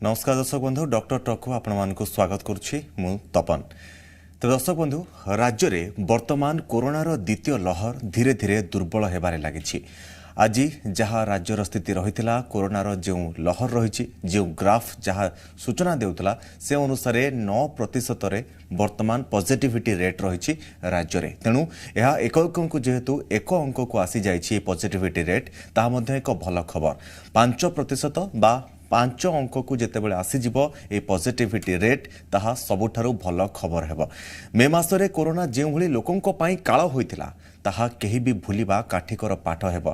नमस्कार दर्शक बंधु डॉक्टर टॉक आपको स्वागत करुच्ची मु तपन। तो दर्शक बंधु राज्य में वर्तमान कोरोनार द्वितीय लहर धीरे धीरे दुर्बल होबार लगी। आज जहाँ राज्यर स्थिति रही कोरोनार जो लहर रही जो ग्राफ जहाँ सूचना देउतला से अनुसार 9% वर्तमान पॉजिटिविटी रेट रही राज्य में। तेणु यह एक अंक जेहेतु एक अंक को आसी जाइए पॉजिटिविटी रेट ताहा एक भल खबर 5% बा 5 अंक को जितेबाला आसीज ये पॉजिटिविटी रेट ताहा सबुठारु भल खबर हेब। मे मासरे कोरोना जो भली लोकों काल होइतिला ताहा केही भी भूलिबा काठिकर पाठ हेब।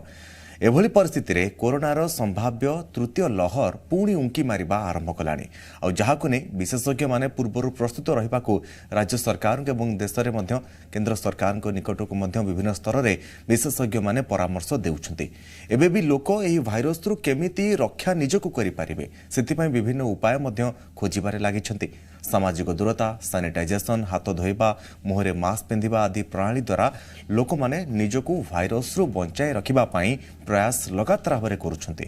एभली परिस्थिति रे कोरोनार संभाव्य तृतीय लहर पुणी उंकी मारिबा आरंभ कलानी और जहाको नै विशेषज्ञ माने पूर्वरु प्रस्तुत रहिबाकू राज्य सरकार एवं देश में मध्य केंद्र सरकार निकट को मध्य विभिन्न स्तर रे विशेषज्ञ माने परामर्श देउछन्ति। एबे भी लोक एही भाइरस रु केमिति रक्षा निजको करि पारिबे सेति विभिन्न उपाय मध्य खोजिबारे लागिछन्ति। सामाजिक दूरता, सैनिटाइजेशन, हाथ धोइबा, मुहरे मास्क पिंधिबा आदि प्रणाली द्वारा लोक माने निजको भाइरस रु बंचाई रखिबा पई प्रयास लगातार भाव करुछन्ति।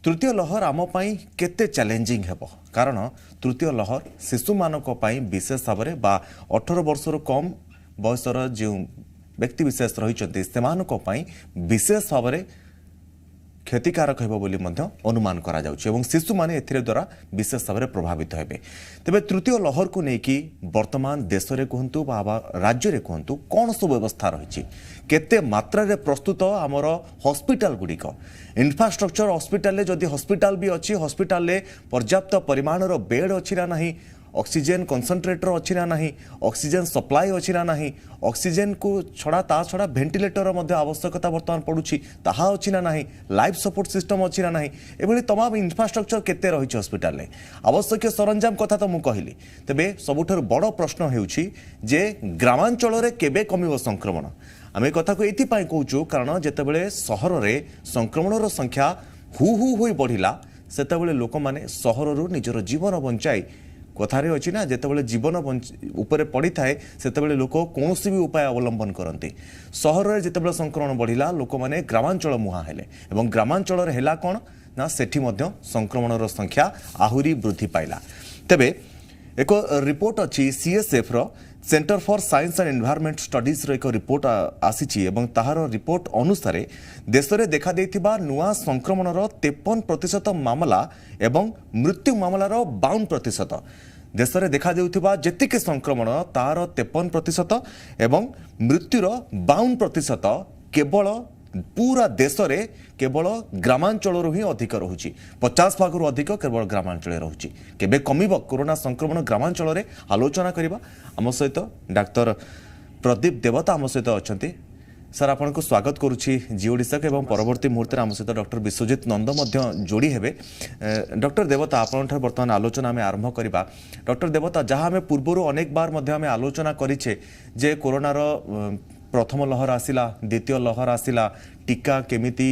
तृतीय लहर आम पाई केते चैलेंजिंग हेबो कारण तृतीय लहर शिशु मानक पाई विशेष भाव में बा 18 वर्षर कम बयसर जो व्यक्ति विशेष रही सेमानक पाई विशेष भाव में क्षतिकारक हेबो बोली मध्य अनुमान करा जाउछि एवं शिशु माने एथिरे द्वारा विशेष भाव में प्रभावित हेबे। तेबे तृतीय लहर को नेकी वर्तमान देश रे कहंतु बा राज्य रे कहंतु कोन सब व्यवस्था रहिछि केते मात्रा रे प्रस्तुत आमर हॉस्पिटल गुड़िक इंफ्रास्ट्रक्चर हॉस्पिटल जदि हॉस्पिटल भी अच्छी हॉस्पिटल रे पर्याप्त परिमाणर बेड अच्छी ना नहीं, ऑक्सीजन कंसंट्रेटर अच्छी ना नहीं, ऑक्सीजन सप्लाई अच्छी ना नहीं, ऑक्सीजन को छड़ा ता छड़ा वेंटिलेटर मध्य आवश्यकता वर्तमान पड़ुछि ताहा अच्छी ना नहीं, लाइफ सपोर्ट सिस्टम अच्छी ना नहीं, एभली तमाम इंफ्रास्ट्रक्चर केते रही हॉस्पिटल रे आवश्यक सरंजाम कथा तो मु कहली। तेबे सबुठारु बड़ प्रश्न हेउछि जे ग्रामांचल रे केबे कमिबो संक्रमण। आम कथा को ये कहूँ कारण जितेबाला सहर में संक्रमणर संख्या हु हु हो बढ़ला सेतबेले लोक माने सहररू निजर जीवन बंचाई कथारे अच्छी ना जितेबाला जीवन उपरे पड़ी थाए सेतबेले लोक कौन भी उपाय अवलंबन करते। सहर में जितेबाला संक्रमण बढ़ला लोक माने ग्रामांचल मुहां हेले एवं ग्रामांचल हेला कौन ना सेठी मध्य संक्रमणर संख्या आहुरी वृद्धि पाइला। तेबे एक रिपोर्ट अच्छी सीएसएफ रो centre for science and environment studies रो एक रिपोर्ट आसीची एवं ताहार रिपोर्ट अनुसार देश में देखा देथिबा नुआ संक्रमणर 53% मामला एवं मृत्यु मामलार 52%। देश में देखा देउथिबा जेतिके संक्रमण तार 53% एवं मृत्युर 52% केवल पूरा देश में केवल ग्रामांचल ही अधिक रोचे 50% अधिक केवल ग्रामांचल रोचे। केबे कमिबो कोरोना संक्रमण ग्रामांचल रे आलोचना करिबा। आम सहित डाक्टर प्रदीप देवता आम सहित अच्छा सर आपन को स्वागत करुच्ची जी ओडिशा के एवं परवर्ती मुहूर्त आम सहित डॉक्टर विश्वजित नंद जोड़ी हेबे। डॉक्टर देवता आपन बर्तमान आलोचना आम आरंभ करवा। डॉक्टर देवता जहाँ आम पूर्वर अनेक बार आम आलोचना करिछे जे कोरोनार प्रथम लहर आसिला द्वितीय लहर आसिला टीका केमिति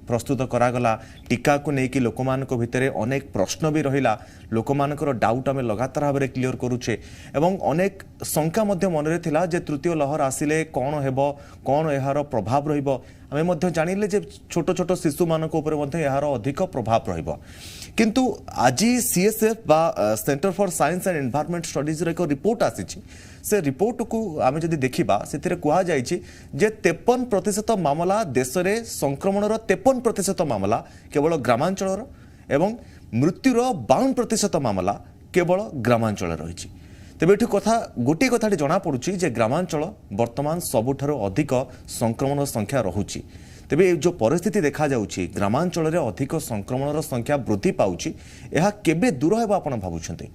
प्रस्तुत करागला टीका को लेकिन लोक भितर अनेक प्रश्न भी रहिला लोक डाउट आम लगातार भाव में क्लीयर करुचे एवं अनेक शंका मन में थिला जे तृतीय लहर आसिले कौन हेब कौन यार प्रभाव रहिबो आम जानिले जे छोट छोट शिशु मानक ऊपर यार अधिक प्रभाव रहिबो। किंतु आज सीएसएफ बा centre for science and environment studies रो एक रिपोर्ट आसी से रिपोर्ट को आम जदि देखा से कहुई जे 53% मामला देश में संक्रमणर 53% मामला केवल ग्रामांचल एवं मृत्युर 52% मामला केवल ग्रामांचल रही। तेबे एठी कथा गोटे कथाटी जना पड़ुछि जे ग्रामांचल वर्तमान सबुठारु अधिक संक्रमण संख्या रहुछि। तेबे जो परिस्थिति देखा जाउछि ग्रामांचल रे अधिक संक्रमणर संख्या वृद्धि पाउछि एहा केबे दूर हेबा आपण भाबुछन्ते?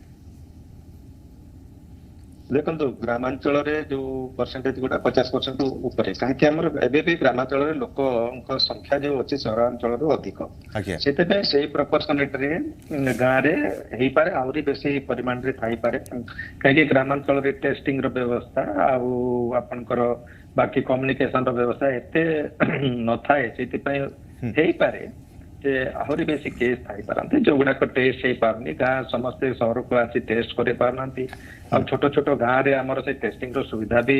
देखो ग्रामांचल जो परसेंटेज गोटा 50% ऊपर कहीं आम एवं ग्रामांचल लोक संख्या जो अच्छी सहरांचल अधिक से प्रपोर्शनेट गाँव में पारे आहरी बेसी परिमाण रे थाई पारे कहीं ग्रामांचल टेस्टिंग व्यवस्था आपनकर बाकी कम्युनिकेशन व्यवस्था एते न थाए से पारे आहरी बेसी केस थी पारती जो गुड़ाक टेस्ट हो पारनी गाँ समस्ते सहर को आसी टेस्ट कर पारना छोट छोट गाँव में आमर से टेस्टिंग सुविधा भी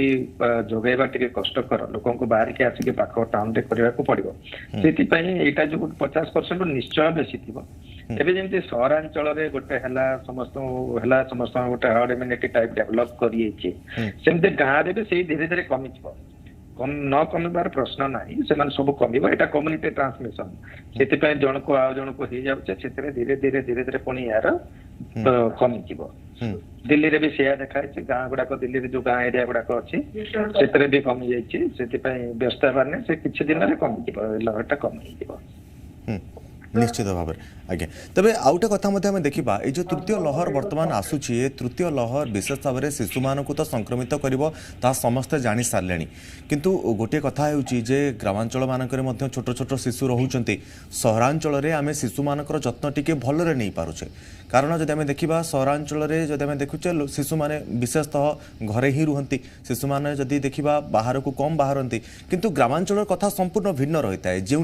जोगेबा टिके कष्टकर लोक बाहर के आसिक पाख टाउन रे करने को पड़ो से यहाँ जो 50% निश्चय बेसी थी ଏବେ ଯେମିତି ସହରାଞ୍ଚଳ ରେ ଗୋଟେ ସମସ୍ତ ଗୋଟେ ହର୍ଡ ଇମ୍ୟୁନିଟି ଟାଇପ ଡେଭଲପ କରିଯାଇଛି ସେମିତି ଗାଁରେ ବି ସେଇ ଧୀରେ ଧୀରେ କମିଯିବ ନ କମିବାର ପ୍ରଶ୍ନ ନାହିଁ ସେମାନେ ସବୁ କମିବ ଏଇଟା କମ୍ୟୁନିଟି ଟ୍ରାନ୍ସମିଶନ ସେଥିପାଇଁ ଜଣକୁ ଆଉ ଜଣକୁ ହେଇଯାଉଛି ସେଥିରେ ଧୀରେ ଧୀରେ ଧୀରେ ଧୀରେ ପୁଣି ଏହାର କମିଯିବ ଦିଲ୍ଲୀରେ ବି ସେୟା ଦେଖାଯାଇଛି ଗାଁ ଗୁଡାକ ଦିଲ୍ଲୀରେ ଯୋଉ ଗାଁ ଏରିଆ ଗୁଡାକ ଅଛି ସେଥିରେ ବି କମି ଯାଇଛି ସେଥିପାଇଁ ବ୍ୟସ୍ତ ହେବାର ନାହିଁ ସେ କିଛି ଦିନରେ କମିଯିବ ଲହରଟା କମିଯିବ निश्चित भाव में आज्ञा तेज आउ गोटे कथा आम देखा ये जो तृतीय लहर बर्तमान आसूची तृतीय लहर विशेष भाव में शिशु मान तो संक्रमित कर समस्ते जानी सारे किंतु गोटे कथा जे ग्रामांचल मानक छोट छोट शिशु रोच सहरांचल आम शिशु मान जत्न टी भलरे नहीं पारुचे कारण जदि आम देखा सहरांचल जदि आम देखुचे शिशु मैंने विशेषतः घरे ही रुहति शिशु मैंने जदि देखा बाहर को कम बाहरती किंतु ग्रामांचल कथा संपूर्ण भिन्न रही है जो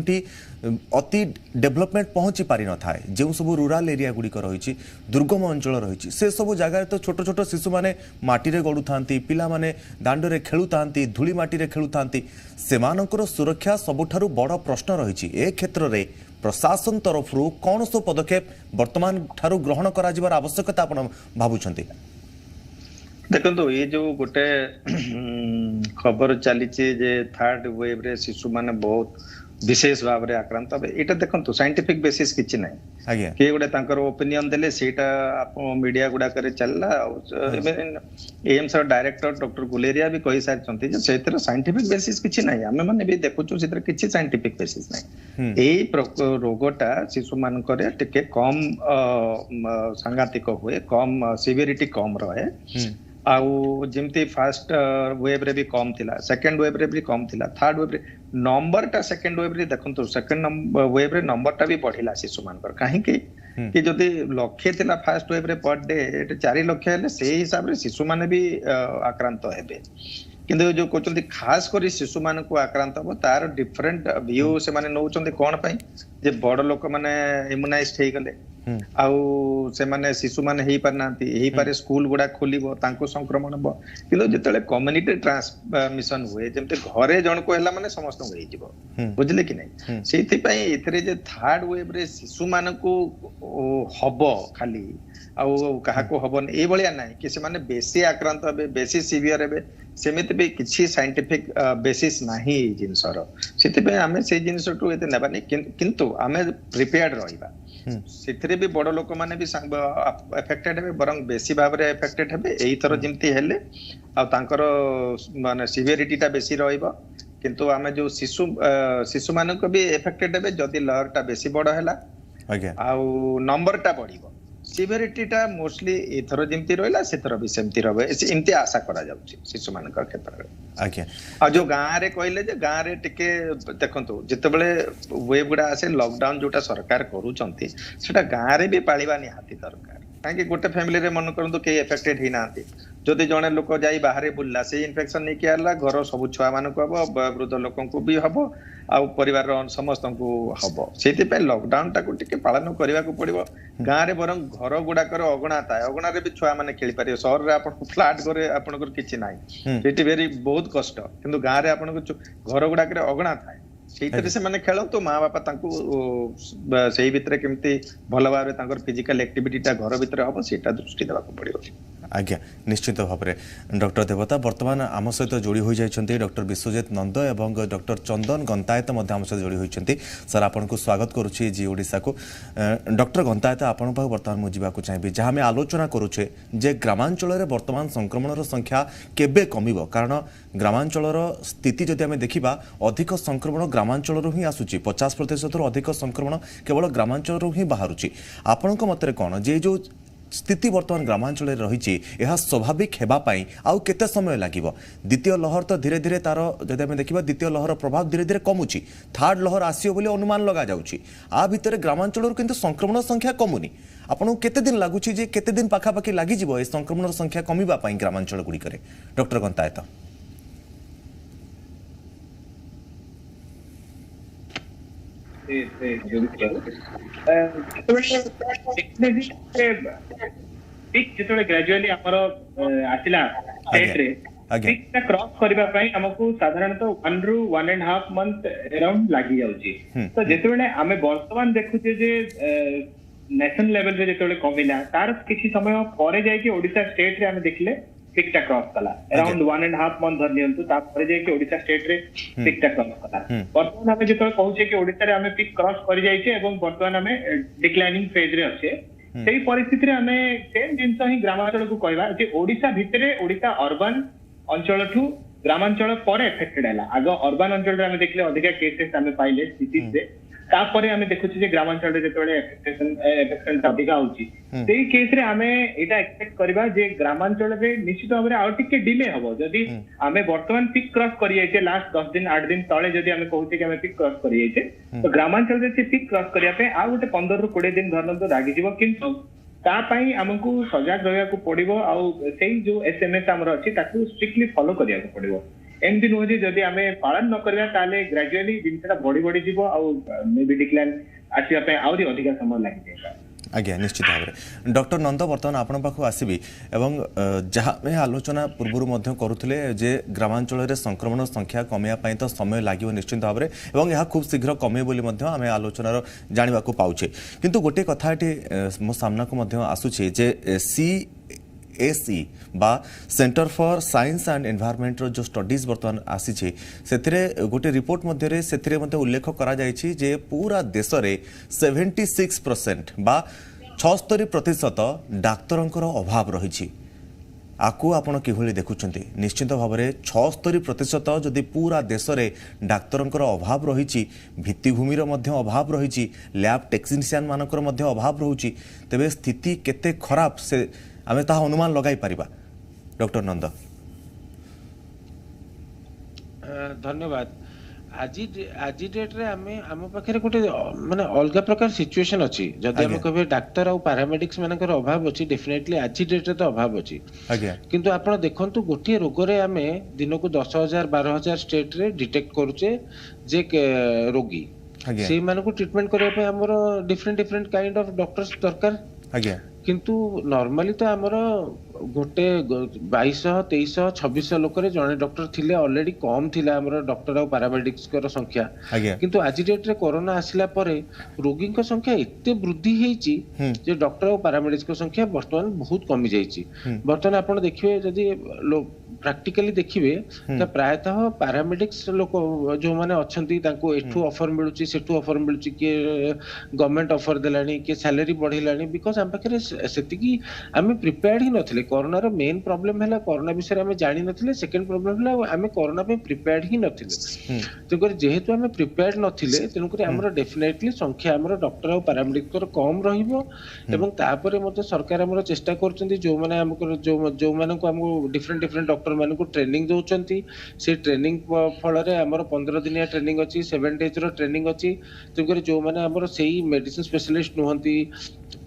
अति डेभलपमेंट पहुँची पारि न थाए जो सब रूराल एरिया गुड़िक रही दुर्गम अंचल रही से सब जगह तो छोट छोट शिशु मैंने माटी गड़ू था पिला माने दांडे खेलु था धूली माटी खेलु था सेमानकर सुरक्षा सबुठारु बड़ प्रश्न रही ए क्षेत्र में प्रशासन तरफ कौन सब पदक्षेप वर्तमान ठारू ग्रहण कर आवश्यकता आप भावुंट देखो ये जो गोटे खबर चली थर्ड वेव रे शिशु माने बहुत विशेष भाव में आक्रांत ये देखो साइंटिफिक बेसिस किसी ना किए गोटे ओपिनियन देले सेटा मीडिया गुड़ाक चलला एम्स डायरेक्टर डॉक्टर गुलेरिया भी कही सारी साइंटिफिक बेसिस किसी ना आम मैंने भी देखुचु किसी साइंटिफिक बेसिस ना यही रोगटा शिशु मान टिके कम सांघातिक हुए कम सिवियरिटी कम रहे आउ जमती फास्ट वेव रे भी कम थिला सेकंड वेव रे भी कम थिला थर्ड वेव रे नंबर टा सेकंड वेव रे देखंतु सेकंड वेव रे नंबर टा भी बढ़िला शिशु मानकर काहे कि जदि लक्ष्य थिला फास्ट वेव रे पर डे 4 लाख हेले से हिसाब रे शिशु माने भी आक्रांत हेबे किंतु जो कहते खास कर शिशु मान को आक्रांत हम तार डिफरेंट व्यू से माने नौचंदी कोन पई जे बड़ लोक माने इम्युनाइज्ड हे गले आउ से माने शिशु माने हेई पार नांती हेई पारे स्कूल गुडा खोलिबो तांको संक्रमण हो किंतु जेतले कम्युनिटी ट्रांसमिशन हुए जेमते घरे जण को हला माने समस्त होई जिवो बुझले कि नै सेति पई एथरे जे थर्ड वेव रे शिशु मान को हबो खाली आउ कहा को हबन ए भलिया नै कि से माने बेसी आक्रांत हेबे बेसी सिवियर हेबे सेमिति भी किसी साइंटिफिक बेसिस नाही जिनसर सेति पे आमे से जिनस टू एते नेबानी किंतु आमे प्रिपेयर्ड रहिबा सेथरे भी बड़ लोक माने भी एफेक्टेड हेबे बरंग बेसी भाव रे एफेक्टेड हेबे एई थरो जिमती हेले आ तांकर माने सिवियरिटी टा बेसी रहइबो किंतु आमे जो शिशु माने को भी एफेक्टेड हेबे जदी लहर टा बेसी बड़ हैला आज्ञा आउ नंबर टा बढ़िबो सिवियरिटी टा मोस्टली एथरो जिमती रहला सेथरो भी सेमती रहबे एमती आशा करा जाउची शिशु मान क्षेत्र में आज्ञा आ जो गाँ रे कहले जे गाँ रे टिके देखंतु जेतेबेले वेव गुडा आसे लॉकडाउन जोटा सरकार करूचंती सेटा गाँ रे भी पालिबा निहाती दरकार काहे गोटे फैमिली रे मन करंतु के एफेक्टेड ही नांती जदि जणे लोक जाई बाहरे बुल्ला से इन्फेक्शन नहीं कियाला घर सब छुआ मान को हबो वृद्ध लोकन को भी हबो आ परिवार समस्त को हबो सेति पे लॉकडाउन टा को टिके पालन करबा को पड़िबो गाँ रे बरं घर गुडा कर अगणा थाए अगणा रे भी छुआ माने खेली पारे शहर रे आपण फ्लैट करे आपण को किछि नाही सेति वेरी बहुत कष्ट किंतु गाँ रे आपण को घर गुडा करे अगणा थाए सेइतरे से माने खेलंतु माँ बापा तांकु सेई भितरे केमती भल भाबरे तांकर फिजिकल एक्टिविटी टा घर भितरे हबो सेटा दृष्टि देबा को पड़िबो आज्ञा निश्चित भाव में डॉक्टर देवता वर्तमान आम सहित जोड़ी हो जाती डॉक्टर विश्वजित नंद एवं डॉक्टर चंदन गंतायत आम सहित जोड़ी होती सर आपन को स्वागत करुच्ची जी ओडिशा को डॉक्टर गंतायत आपन पाखु वर्तमान मुझे जावाक चाहिए जहाँ आम आलोचना करुचे जे ग्रामांचल वर्तमान संक्रमण संख्या केबे कमिबो कारण ग्रामांचल स्थिति जदि आम देखा अधिक संक्रमण ग्रामांचल ही आसूची 50% अधिक संक्रमण केवल ग्रामांचल ही बाहरुची आपण मतरे कौन जे जो स्थिति वर्तमान ग्रामांचल रही यह स्वाभाविक होगापाई आउ केते समय लगे द्वितीय लहर तो धीरे धीरे तार जब आम देखा द्वितीय लहर प्रभाव धीरे धीरे कमुची थर्ड लहर आसो बोली अनुमान लगा जाउची आ भितर ग्रामांचल किंतु संक्रमण संख्या कमुनी आपन केते दिन लगुच केते दिन पाखापाखि लगी ए संक्रमण संख्या कमिबापाई ग्रामांचल गुड़िक डॉक्टर गंतायत ग्रेजुअली आमर आसिला स्टेट रे पिक क्रॉस करबा पई हमकु साधारणतः 1 ରୁ 1.5 मंथ अराउंड लागि जाउची तो जेतेबेले आमे वर्तमान देखुचे जे नेशनल लेवल रे जेतोले कमिला तार किछि समय परे जाय कि ओडिसा स्टेट रे हमें देखले पिक टा क्रॉस कला अराउंड 1.5 मंथ धर नियंतु ता परे जाय कि ओडिसा स्टेट रे पिक टा क्रॉस कला वर्तमान हमें जेतोले कहूचे कि ओडिसा रे हमें पिक क्रॉस करि जाय छे एवं वर्तमान हमें डिक्लाइनिंग फेज रे अछि सेही परिस्थिति रे हमें सेम जिंस ही ग्रामांचल को कहबा जे ओडिसा भितरे ओडिसा अर्बन अंचल ठू ग्रामांचल पर एफेक्टेड है आग अर्बन अंचल आम देखले अधिका केसेस आम पाइले सिटीज रे तापर आम देखुचे जे ग्रामांचल जेतबेले एफेक्शन अधिका होची सेही केस रे आम एटा एक्सपेक्ट करबा जे ग्रामांचल रे निश्चित भाव रे आउ टिके डिले हबो जदी आम वर्तमान पिक क्रॉस करि जाइछे लास्ट 10 दिन 8 दिन तळे जदी आम कहूचे कि आम पिक क्रॉस करि जाइछे तो ग्रामांचल रे से पिक क्रॉस करिया पे आ गोटे 15 रु 20 दिन धरनतो लागी जिवो किंतु ता पई हमकु सजाग रहया को पड़िबो आउ सेही जो एसएमएस हमर अछि ताकू स्ट्रिक्टली फॉलो करिया को पड़िबो एमती नुह जे जदि आमे पालन न करिया ताले ग्रेजुअली जिनटा बड़ी बड़ी जीवो आउ मे बी डिक्लाइन आसिया पे आउरी अधिका समय लागि जाय आज्ञा निश्चित भाव में डॉक्टर नंद बर्तमान आपण पाखु आसबि एवं जहाँ में आलोचना पूर्व मध्य करुले जे ग्रामांचल में संक्रमण संख्या कमिया पाई तो समय लगे निश्चित भाव में एवं यह खूब शीघ्र कमे बोली मध्य आम आलोचनार जाना पाउछे किंतु गोटे कथा मो सामना को मध्य आसुछे जे CSE बा centre for science and environment जो स्टडीज बर्तमान आसी से गोटे रिपोर्ट मध्य उल्लेख करा जायछि जे पूरा देश में 76% बा 76% डाक्तरंकर अभाव रही आकु आपण किभली देखुछंती निश्चित भाव में 76% जदि पूरा देश में डाक्तरंकर अभाव रही भित्तिभूमिर मध्य अभाव रही लैब टेक्नीशियन मानकर मध्य अभाव रोची तेबे स्थिति केते खराब से आमे ता अनुमान लगाई पारिबा डॉक्टर नंद धन्यवाद आज डेट रे आमे आम पाखे गोटे माने अलग प्रकार सिचुएशन अच्छी जदि आम कहे डाक्तर और पैरामेडिक्स मानकर अभाव अच्छी डेफिनेटली आज डेट रे तो अभाव अच्छी किंतु आपण देखंतु गोटे रोग रे आमे दिन को 10,000 12,000 स्टेट रे डिटेक्ट करूचे जे रोगी से मानको ट्रीटमेंट करबा पे हमर डिफरेंट काइंड ऑफ डॉक्टर्स दरकार किंतु नॉर्मली तो आमर गोटे 2200 2300 2600 लोक जड़े डॉक्टर थिले ऑलरेडी कम थिला हमर डॉक्टर और पैरामेडिक्स कर संख्या किंतु आज डेट रे कोरोना आसिला परे रोगी को संख्या एते वृद्धि हेची जे डॉक्टर और पैरामेडिक्स को संख्या वर्तमान बहुत कमी जाईची वर्तमान आपण देखिबे जदी प्रैक्टिकली देखिबे त प्रायतः पैरामेडिक्स लोक जो माने अछंती तांको एठू ऑफर मिलुची सेठू ऑफर मिलुची के गवर्नमेंट ऑफर देलानी के सैलरी बढ़िलानी बिकॉज़ हम पाखरे सेतिकी आमे प्रिपेयर्ड ही नथिले कोरोना रो मेन प्रॉब्लम हैला कोरोना विषय आमे जानि नथिले सेकंड प्रॉब्लम हैला आमे कोरोना पे प्रिपेयर्ड ही नथिले तो कर जेहेतु आमे प्रिपेयर्ड नथिले तेनु कर हमर डेफिनेटली संख्या हमर डॉक्टर और पैरामेडिक्स कर कम रहिबो एवं तापरे मते सरकार हमर चेष्टा करचंती जो माने हमको जो माने को हमको डिफरेंट डॉक्टर माने को ट्रेनिंग दोचंती से ट्रेनिंग फल रे हमर 15 दिनिया ट्रेनिंग अछि 7 डेज रो ट्रेनिंग अछि तो कर जो माने हमर सेही मेडिसिन स्पेशलिस्ट नहंती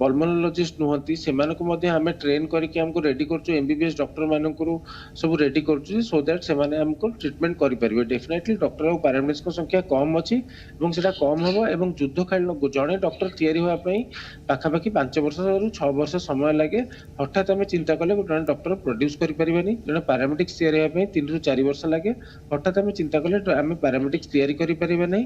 पल्मोनोलॉजिस्ट नहंती से माने को मध्ये हमें ट्रेन करके हमको रेडी करछु एमबीबीएस डॉक्टर मानकरू सब रेडी करछु सो दैट से माने हमको ट्रीटमेंट करि परिबे डेफिनेटली डॉक्टर और पैरामेडिक्स को संख्या कम अछि एवं सेटा कम होबो एवं युद्धकालीन जणे डॉक्टर तयारी होआ पई पाखा पाखी 5 वर्ष रु 6 वर्ष समय लागे हठात हमें चिंता कले जणे डॉक्टर प्रोड्यूस करि परिबेनी जणे पैरामेडिक्स तयारी होआ पई 3 रु 4 वर्ष लागे हठात हमें चिंता कले हमें पैरामेडिक्स तयारी करि परिबे नै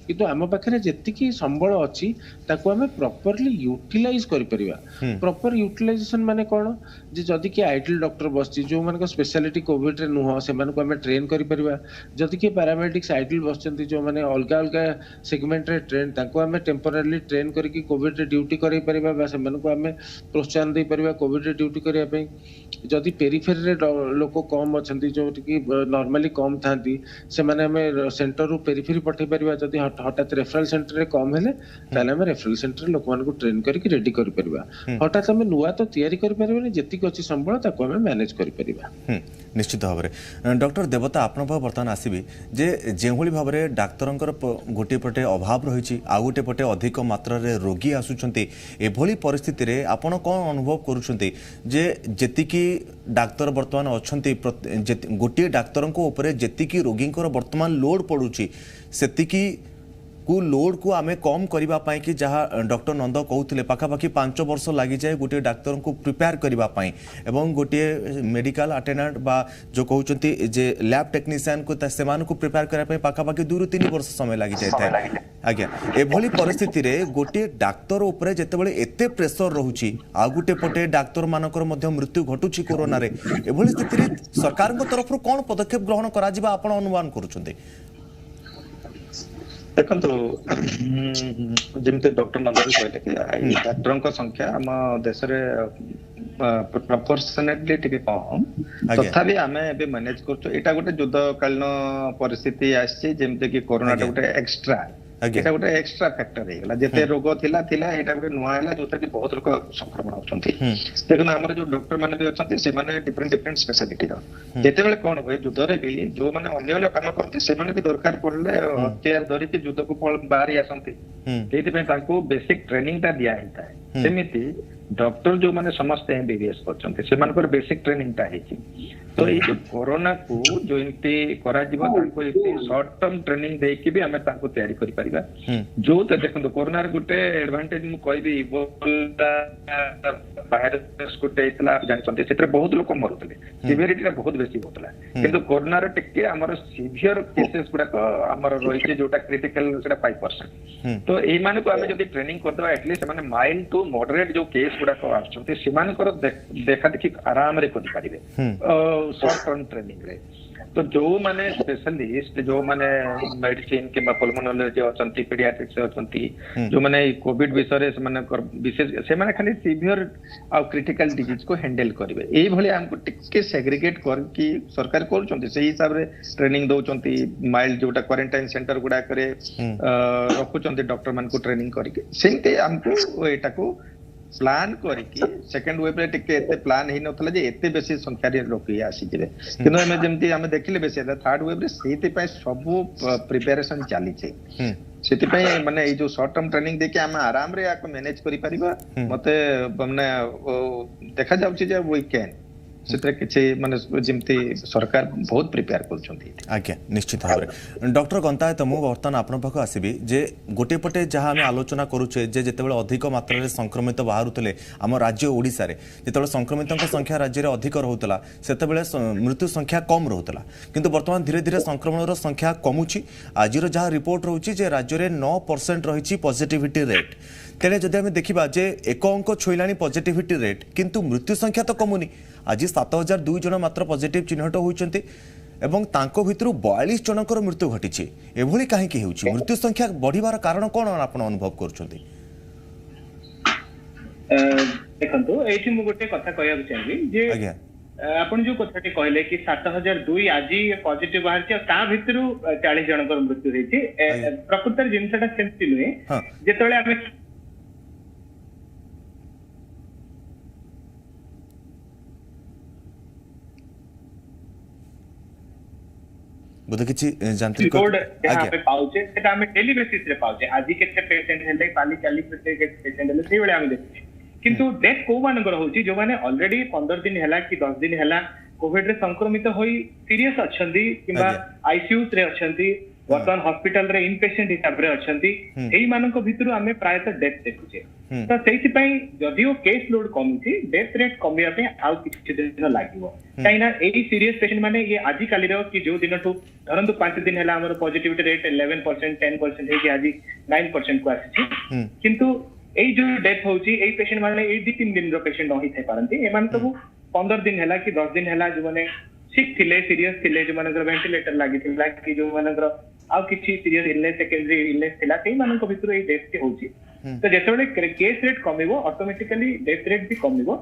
किंतु आम पाखे जेतिकी संबल अच्छी ताकू आमे प्रॉपर्ली यूटिलाइज करि परिबा प्रॉपर यूटिलाइजेशन माने कोन जे जदि कि आइडल डॉक्टर बसची जो माने को स्पेशलिटी कोविड रे नुह से माने को आमे ट्रेन करि परिबा जदि कि पैरामेडिक्स आइडल बसचंती जो माने अलगा सेगमेंट रे ट्रेन ताकू आमे टेम्पररी ट्रेन करके कोविड रे ड्यूटी करि परिबा बा से माने को आमे प्रोत्साहन दे परिबा कोविड रे ड्यूटी करिया पे जदि पेरिफेरी रे लोक कम अछंती जो कि नॉर्मली कम थांती से माने हमें सेंटर रु पेरिफेरी पठै परिबा जदि हठात रेफरल सेंटर रे कम हेले ताले हमें रेफरल सेंटर लोक मान को ट्रेन करके रेडी करि परिबा हठात हमें नुआ तो तयारी करि परिबा जेतिक अछि संबळ ताको हमें मैनेज करि परिबा निश्चित भाव में डॉक्टर देवता आपण बर्तमान आसबि जे जेभली भाव में डाक्तरंकर गोटे पटे अभाव रही आ गोटे पटे अधिक मात्रा रे रोगी आसुचंती एभली परिस्थिति रे आपण कोन अनुभव करूचंती जे जेतिकी डाक्तर बर्तमान अछंती गोटे डाक्तरंको ऊपर जेतिकी रोगींकर बर्तमान लोड पडुची सेतिकी लोड को आमे कम करबा पाई कि जहाँ डॉक्टर नंद कहते पाखापाखि 5 वर्ष लगी जाए गोटे डाक्तर को प्रिपेयर करने एवं गोटे मेडिकल अटेंडेंट बा जो कहते जे लैब टेक्नीशियन को सेमान को प्रिपेयर करने पाखापाखि 2 ରୁ 3 वर्ष समय लगी जाए आज्ञा एभली परिस्थिति रे गोटे डाक्तर उपरे जेतेबेले एते प्रेशर रहुची आ गोटे पटे डाक्तर मानकर मध्य मृत्यु घटुची कोरोना रे एभली स्थिति रे सरकार को तरफ कौन पदक्षेप ग्रहण करा जिबा आपण अनुमान करूछन्ते देखो जमते डॉक्टर नंदरी कहले कि डाक्टर संख्या आम देश प्रपोर्शनेटली टिके कम तथापि आमे एबे मैनेज करछो एटा गोटे युद्धकालीन परिस्थिति आछि जेमते कि कोरोना गोटे एक्स्ट्रा एटा गोटे एक्स्ट्रा फैक्टर हे गला जेते रोग थिला एटा गोटे नुआ हैला जोता कि बहुत लोग संक्रमण होचंती देखो हमर जो डॉक्टर माने भी अछंती से माने डिफरेंट स्पेशलिटी रो जेते बेले कोन होय युद्ध रे भी जो माने अन्य लोग काम करते से माने भी दरकार पड़ले हथियार धरि के युद्ध को बाहर आसंती एति पे तांको बेसिक ट्रेनिंग ता दिया हिता है सेमिति डॉक्टर जो माने समस्त एमबीबीएस करछंती से मानकर बेसिक ट्रेनिंग ता हेची तो ये जो कोरोना को जो इनते करा जिवो तांको इति शॉर्ट टर्म ट्रेनिंग देई के भी हमें तांको तैयारी करि परिबा जो त देखो कोरोना रे गुटे एडवांटेज मु कहबी इबोला वायरस गुटे इतला जानछंती सेtre बहुत लोक मरुतले सिवियरिटी रे बहुत बेसी होतला किंतु कोरोना रे टिके हमर सिवियर केसेस गुडा को हमर रहिছে जोटा क्रिटिकल सेटा 5% तो एई माने को हमें जदी ट्रेनिंग कर दवा एटलीस्ट माने माइल्ड टू मॉडरेट जो केस गुडा को आछंती सेमानकर देखा देखि आराम रे करि परिबे शॉर्ट टर्म ट्रेनिंग रे तो जो माने स्पेशलिस्ट जो माने मेडिसिन के पल्मोनोलॉजी अछंती पीडियाट्रिक्स अछंती जो माने कोविड विषय से माने विशेष से माने खाली सीवियर आ क्रिटिकल डिजीज को हैंडल करिवे एई भली हमको टिके सेग्रीगेट कर कि सरकार करछंती से हिसाब रे ट्रेनिंग दोचंती माइल्ड जोटा क्वारंटाइन सेंटर गुडा करे रखुचंती डॉक्टर मान को ट्रेनिंग करके सेंते हमको एटा को प्लान करके सेकंड वेव रे टिके एते प्लान ही नथला जे एते बेसी संख्या रे लोक आसी जिवे किनो हमें जेमती हमें देखिले बेसी थर्ड वेव रे सेति पय सब प्रिपरेशन चाली छे सेति पय माने ए जो शॉर्ट टर्म ट्रेनिंग देके हम आराम रे आको मैनेज करि परिबा मते माने देखा जाउची जे वी कैन सेते किछि माने जेमती सरकार बहुत प्रिपेयर करछंती आज्ञा निश्चित भाव डॉक्टर गंतायत मु वर्तमान आपन पाख आसीबी जे गोटे पटे जहां हमें आलोचना करूचे जे जेतेबेले अधिक मात्रा रे संक्रमित बाहरुतले हम राज्य ओडिसा रे जेतेबेले संक्रमितक संख्या राज्य रे अधिक रहउतला सेतेबेले मृत्यु संख्या कम रहउतला किंतु वर्तमान धीरे धीरे संक्रमण रो संख्या कमुची आजिरो जहां रिपोर्ट रहउची जे राज्य रे 9% रहिची पॉजिटिविटी रेट तेरे जदि आम देखा जे एक अंक छुईलाणी पॉजिटिविटी रेट किंतु मृत्यु संख्या तो कमुनी आज 7002 जन मात्र पॉजिटिव चिन्हट होइचंती एवं तांको भितरु 42 जनकर मृत्यु घटिछि एभली काहेकि हेउछि मृत्यु संख्या बढ़िबार कारण कोन आपण अनुभव करछंती देखंतु एठी मु गोटे कथा कहया चाहि जे आपण जो कथाटी कहले कि 7002 आज पॉजिटिव बाहर छी ता भितरु 40 जनकर मृत्यु हेछि प्रकृतर जिनसटा सेंति नुए जेतले आमे बोध किछि यांत्रिक आगे पाउचे सेटा हमें डेली बेसिस रे पाउचे आज केते पेशेंट हेले काली पेशेंट हेले से बेले हम देखि किंतु डेथ को मानकर होची जो माने ऑलरेडी 15 दिन हैला कि 10 दिन हैला कोविड रे संक्रमित होई सीरियस अछंती किबा आईसीयू रे अछंती वर्तमान हॉस्पिटल रे इन पेशेंट हिसाब रे अछंती एई मानक भितरु हमें प्रायतः डेथ देखुचे तो सेहि पई जदियो केस लोड कमिछि डेथ रेट कमिया पे आउ किछि दिन लागिवो काइना एई सीरियस पेशेंट माने ये आजि काली रो कि जो दिनठु धरंतु 5 दिन हैला हमर पॉजिटिविटी रेट 11% 10% हे कि आजि 9% को आछि किंतु एई जो डेथ होची एई पेशेंट माने एई 2-3 दिन रो पेशेंट नहि थाई पारंती एमान सब 15 दिन हैला कि 10 दिन हैला जो माने सिक थिले सीरियस थिले जो माने वेंटिलेटर लागि थिला कि जो माने आउ किछि सीरियस इलनेस सेकेंडरी इलनेस थिला सेई मानक भितर एई डेथ के होची तो जेतेबेले केस रेट कमिवो ऑटोमेटिकली डेथ रेट भी कमिवो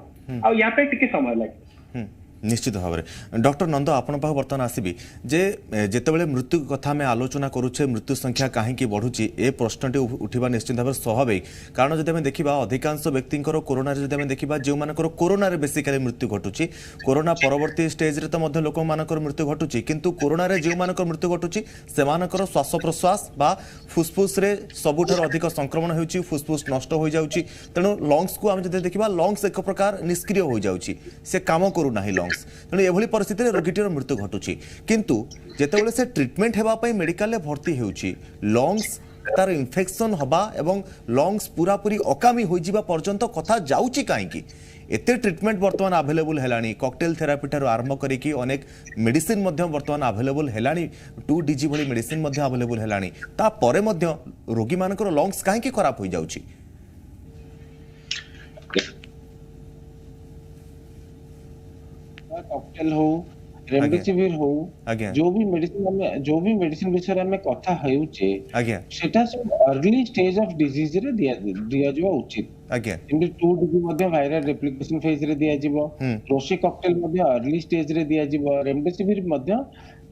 आ या पे टिके समय लागे निश्चित भाव में डॉक्टर नंद आपण पाख बर्तमान आसबि जे जेतेबेले मृत्यु कथा में आलोचना करूचे मृत्यु संख्या कहीं बढ़ुची ए प्रश्नटी उठा निश्चित भाव स्वाभाविक कारण जब आम देखा अधिकांश व्यक्ति कोरोना जब आम देखा जो मान कोरोना बेसिकाली मृत्यु घटुची कोरोना परवर्ती स्टेज रे तो लोक मानकर मृत्यु घटुची किंतु कोरोना रे जो मानकर मृत्यु घटुची से मानकर श्वास प्रश्वास बा फुसफुस रे सबुठार अधिक संक्रमण होउची फुसफुस नष्ट हो जाउची तेणु लंग्स को आम जब देखा लंग्स एक प्रकार निष्क्रिय हो जाउची से काम करू नाही लंग्स तेणु एभली परिस्थिति में रोगीटर मृत्यु घटुची किंतु जेतेबेले से ट्रीटमेंट हेबा पई मेडिकल रे भर्ती हेउची लंग्स तार इन्फेक्शन हवा एवं लंग्स पूरा पूरी अकामी हो जिबा पर्यंत कथा जाउची काहेकि एते ट्रीटमेंट वर्तमान अवेलेबल हेलानी कॉकटेल थेरापी ठार आरंभ करिकी अनेक मेडिसिन मध्य वर्तमान अवेलेबल हेलानी 2DG भली मेडिसिन मध्य अवेलेबल हेलानी ता परे मध्य रोगी मानकर लंग्स काहेकि खराब हो जाउची कॉकटेल हो रेमडेसिविर हो जो भी मेडिसिन विषय में कथा हेउचे सेटा सब अर्ली स्टेज ऑफ डिजीज रे दिया जवा उचित एमडी 2DG मध्ये वायरल रेप्लिकेशन फेज रे दिया जिवो रोशी कॉकटेल मध्ये अर्ली स्टेज रे दिया जिवो रेमडेसिविर मध्ये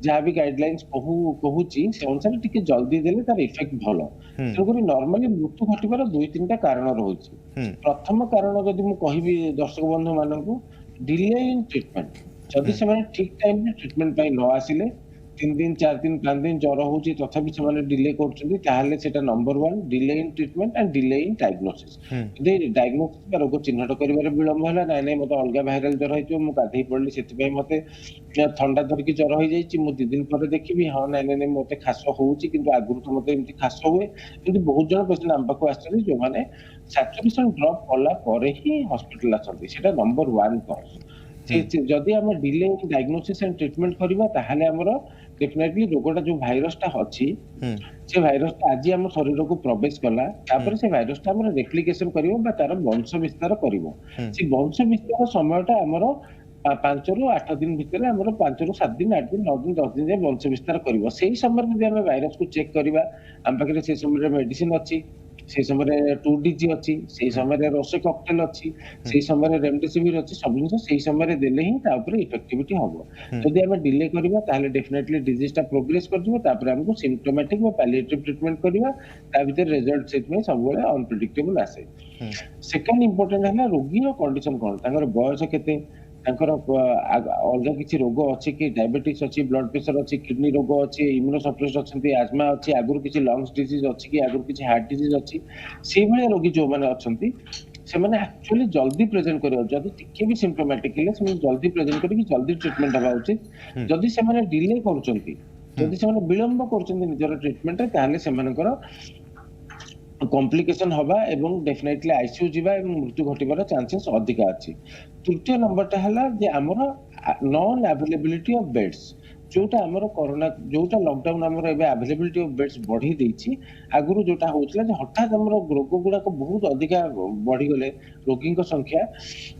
जहाँ भी गाइडलाइंस कहूची से अनुसार टिके जल्दी देले तार इफेक्ट भलो तेणुकरी नॉर्मली मृत्यु घटिबार 2-3टा कारण रहुची प्रथम कारण जदि मु कहिबी दर्शक बंधु मानकू डिले इन ट्रीटमेंट जदि से ठीक टाइम में ट्रीटमेंट पाई न आसिले 3 दिन 4 दिन 5 दिन ज्वर होची तथापि से डिले करछन्ती ताहले सेटा number 1 delay in treatment and delay in diagnosis यदि डायग्नोसिस का रोग चिन्हट करिवार विलंब होला नै मते अलगा वायरल ज्वर होइतो मु गाधै पड़ली सेति पई मते ठंडा धरकी ज्वर होई जाईची मु 2 दिन पर देखिबी हां नै मते खास होउची किंतु आगुर तो मते एमती खास हुए किंतु बहुत जन पेशेंट हम पाखु आछथि जो माने सैचुरेशन ड्रॉप कला परे ही हॉस्पिटल आछथि सेटा नंबर 1 कॉज जदि आम डिले डायग्नोसिस एंड ट्रीटमेंट करबा ताहाले हमर डेफिनेटली रोगटा जो भाइरसटा अछि से भाइरसटा आज आम शरीर को प्रवेश कला तापर से भाइरसटा हमर रेप्लिकेशन करिवो बा तार वंश विस्तार करिवो से वंश विस्तार समयटा हमर 5 ରୁ 8 दिन भितर हमर 5 ରୁ 7 दिन 8 दिन 9 दिन 10 दिन वंश विस्तार करिवो सेही समय जदि हम भाइरस को चेक करबा हम पाखरे से समय मेडिसिन अछि से समय 2DG अच्छी से समय रोसे कॉकटेल अच्छी से समय रेमडेसिविर अच्छी सब जिन से समय देले ही तापर इफेक्टिविटी हबो जदि हम डिले करबा ताले डेफिनेटली डिजीज ता प्रोग्रेस कर दिबो तापर हमको सिम्प्टोमेटिक व पैलिएटिव ट्रीटमेंट करबा ता भीतर रिजल्ट सेट में सब बेले अनप्रेडिक्टेबल आसे सेकंड इंपोर्टेंट है रोगी रो कंडीशन कोन तांगर बयस केते तांकर अलग किसी रोग अच्छी कि डायबिटीज अच्छी ब्लड प्रेशर अच्छी किडनी रोग अच्छी इम्यूनोसप्रेस्ड अच्छी आजमा अच्छी आगुर किसी लंग्स डिजीज अच्छी कि आगुर किसी हार्ट डिजीज अच्छी से भाया रोगी जो माने अच्छंती से माने एक्चुअली जल्दी प्रेजेंट करियो जदी टिके भी सिम्प्टोमेटिक ले से जल्दी प्रेजेंट करी कि जल्दी ट्रीटमेंट हबा उचित जदी से माने डिले करचंती जदी से माने विलंब करचंती निजर ट्रीटमेंट ताले से मानकर कॉम्प्लिकेशन हवा एवं डेफिनेटली आईसीयू जीवा एवं मृत्यु घटिबार चांसेस अधिक अछि तृतीय नंबरटा हला जे हमर नॉन अवेलेबिलिटी ऑफ बेड्स जोटा हमर कोरोना जोटा लॉकडाउन हमर एबे अवेलेबिलिटी ऑफ बेड्स बढ़ी देछि आगुरु जोटा होतला जे हठात हमर रोग गुडा को बहुत अधिक बढ़ी गले रोगी को संख्या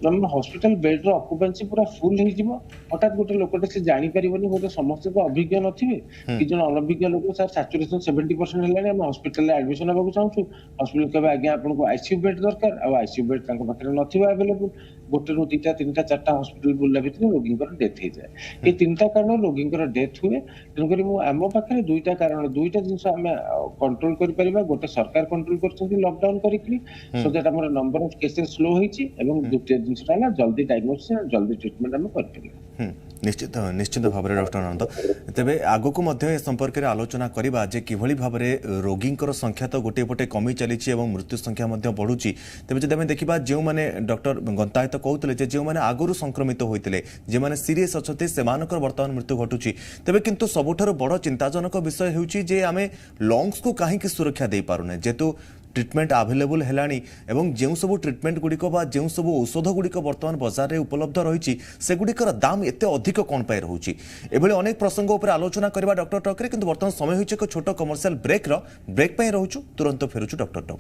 हम हॉस्पिटल बेड रो ऑक्युपेंसी पूरा फुल हे जिवो हठात गोटे लोकटे से जानि परिबनी होते समस्त को अभिज्ञ नथिबे कि जन अनभिज्ञ लोक सर सैचुरेशन 70% हेलाने हम हॉस्पिटल ले एडमिशन होबा चाहू हॉस्पिटल के आगे आपन को आईसीयू बेड दरकार आ आईसीयू बेड तांको पाखरे नथिबा अवेलेबल गोटे रो 3टा 4टा हॉस्पिटल बुल्ला भितर रोगी को डेथ हे जाय ए 3टा कारण रोगी को डेथ हुए तेन करी मु आम पाखरे 2टा कारण 2टा जिंस हम कंट्रोल करि परिबा गोटे सरकार कंट्रोल करछथि लॉकडाउन करिकली सो दैट हमर नंबर ऑफ केसेस स्लो होईची एवं द्वितीय जिंसटा हला जल्दी डायग्नोसिस और जल्दी ट्रीटमेंट हम कर परिबा निश्चित भाव में डॉक्टर आनंद तेबे आगो को मध्य ए संपर्क में आलोचना करबा जे किभली भाव में रोगींकर संख्या तो गोटे पटे कमी चली एवं मृत्यु संख्या मध्य बढ़ुची तेबे जदि हमें देखिबा जो माने डॉक्टर गंताय तो कहउतले जे जो माने आगुरु संक्रमित होइतले जे माने सीरियस अछते सेमानकर वर्तमान मृत्यु घटुची तेबे किंतु सबुठारु बड़ चिंताजनक विषय हेउची जे आमे लंग्स को काहे कि सुरक्षा दे पारुने जेतु ट्रीटमेंट अवेलेबल हेलानी एवं जो सब ट्रीटमेंट गुड़िक जो सब औषध गुड़िक बर्तमान बाजार में उपलब्ध रही से गुड़िकर दाम एते अधिक कौन पाई रोचे एभली अनेक प्रसंग उपर आलोचना करबा डॉक्टर टॉक रे किंतु बर्तमान समय होइछ एक छोट कमर्शियल ब्रेक पे रहूछु तुरंत फेरुछु डॉक्टर टॉक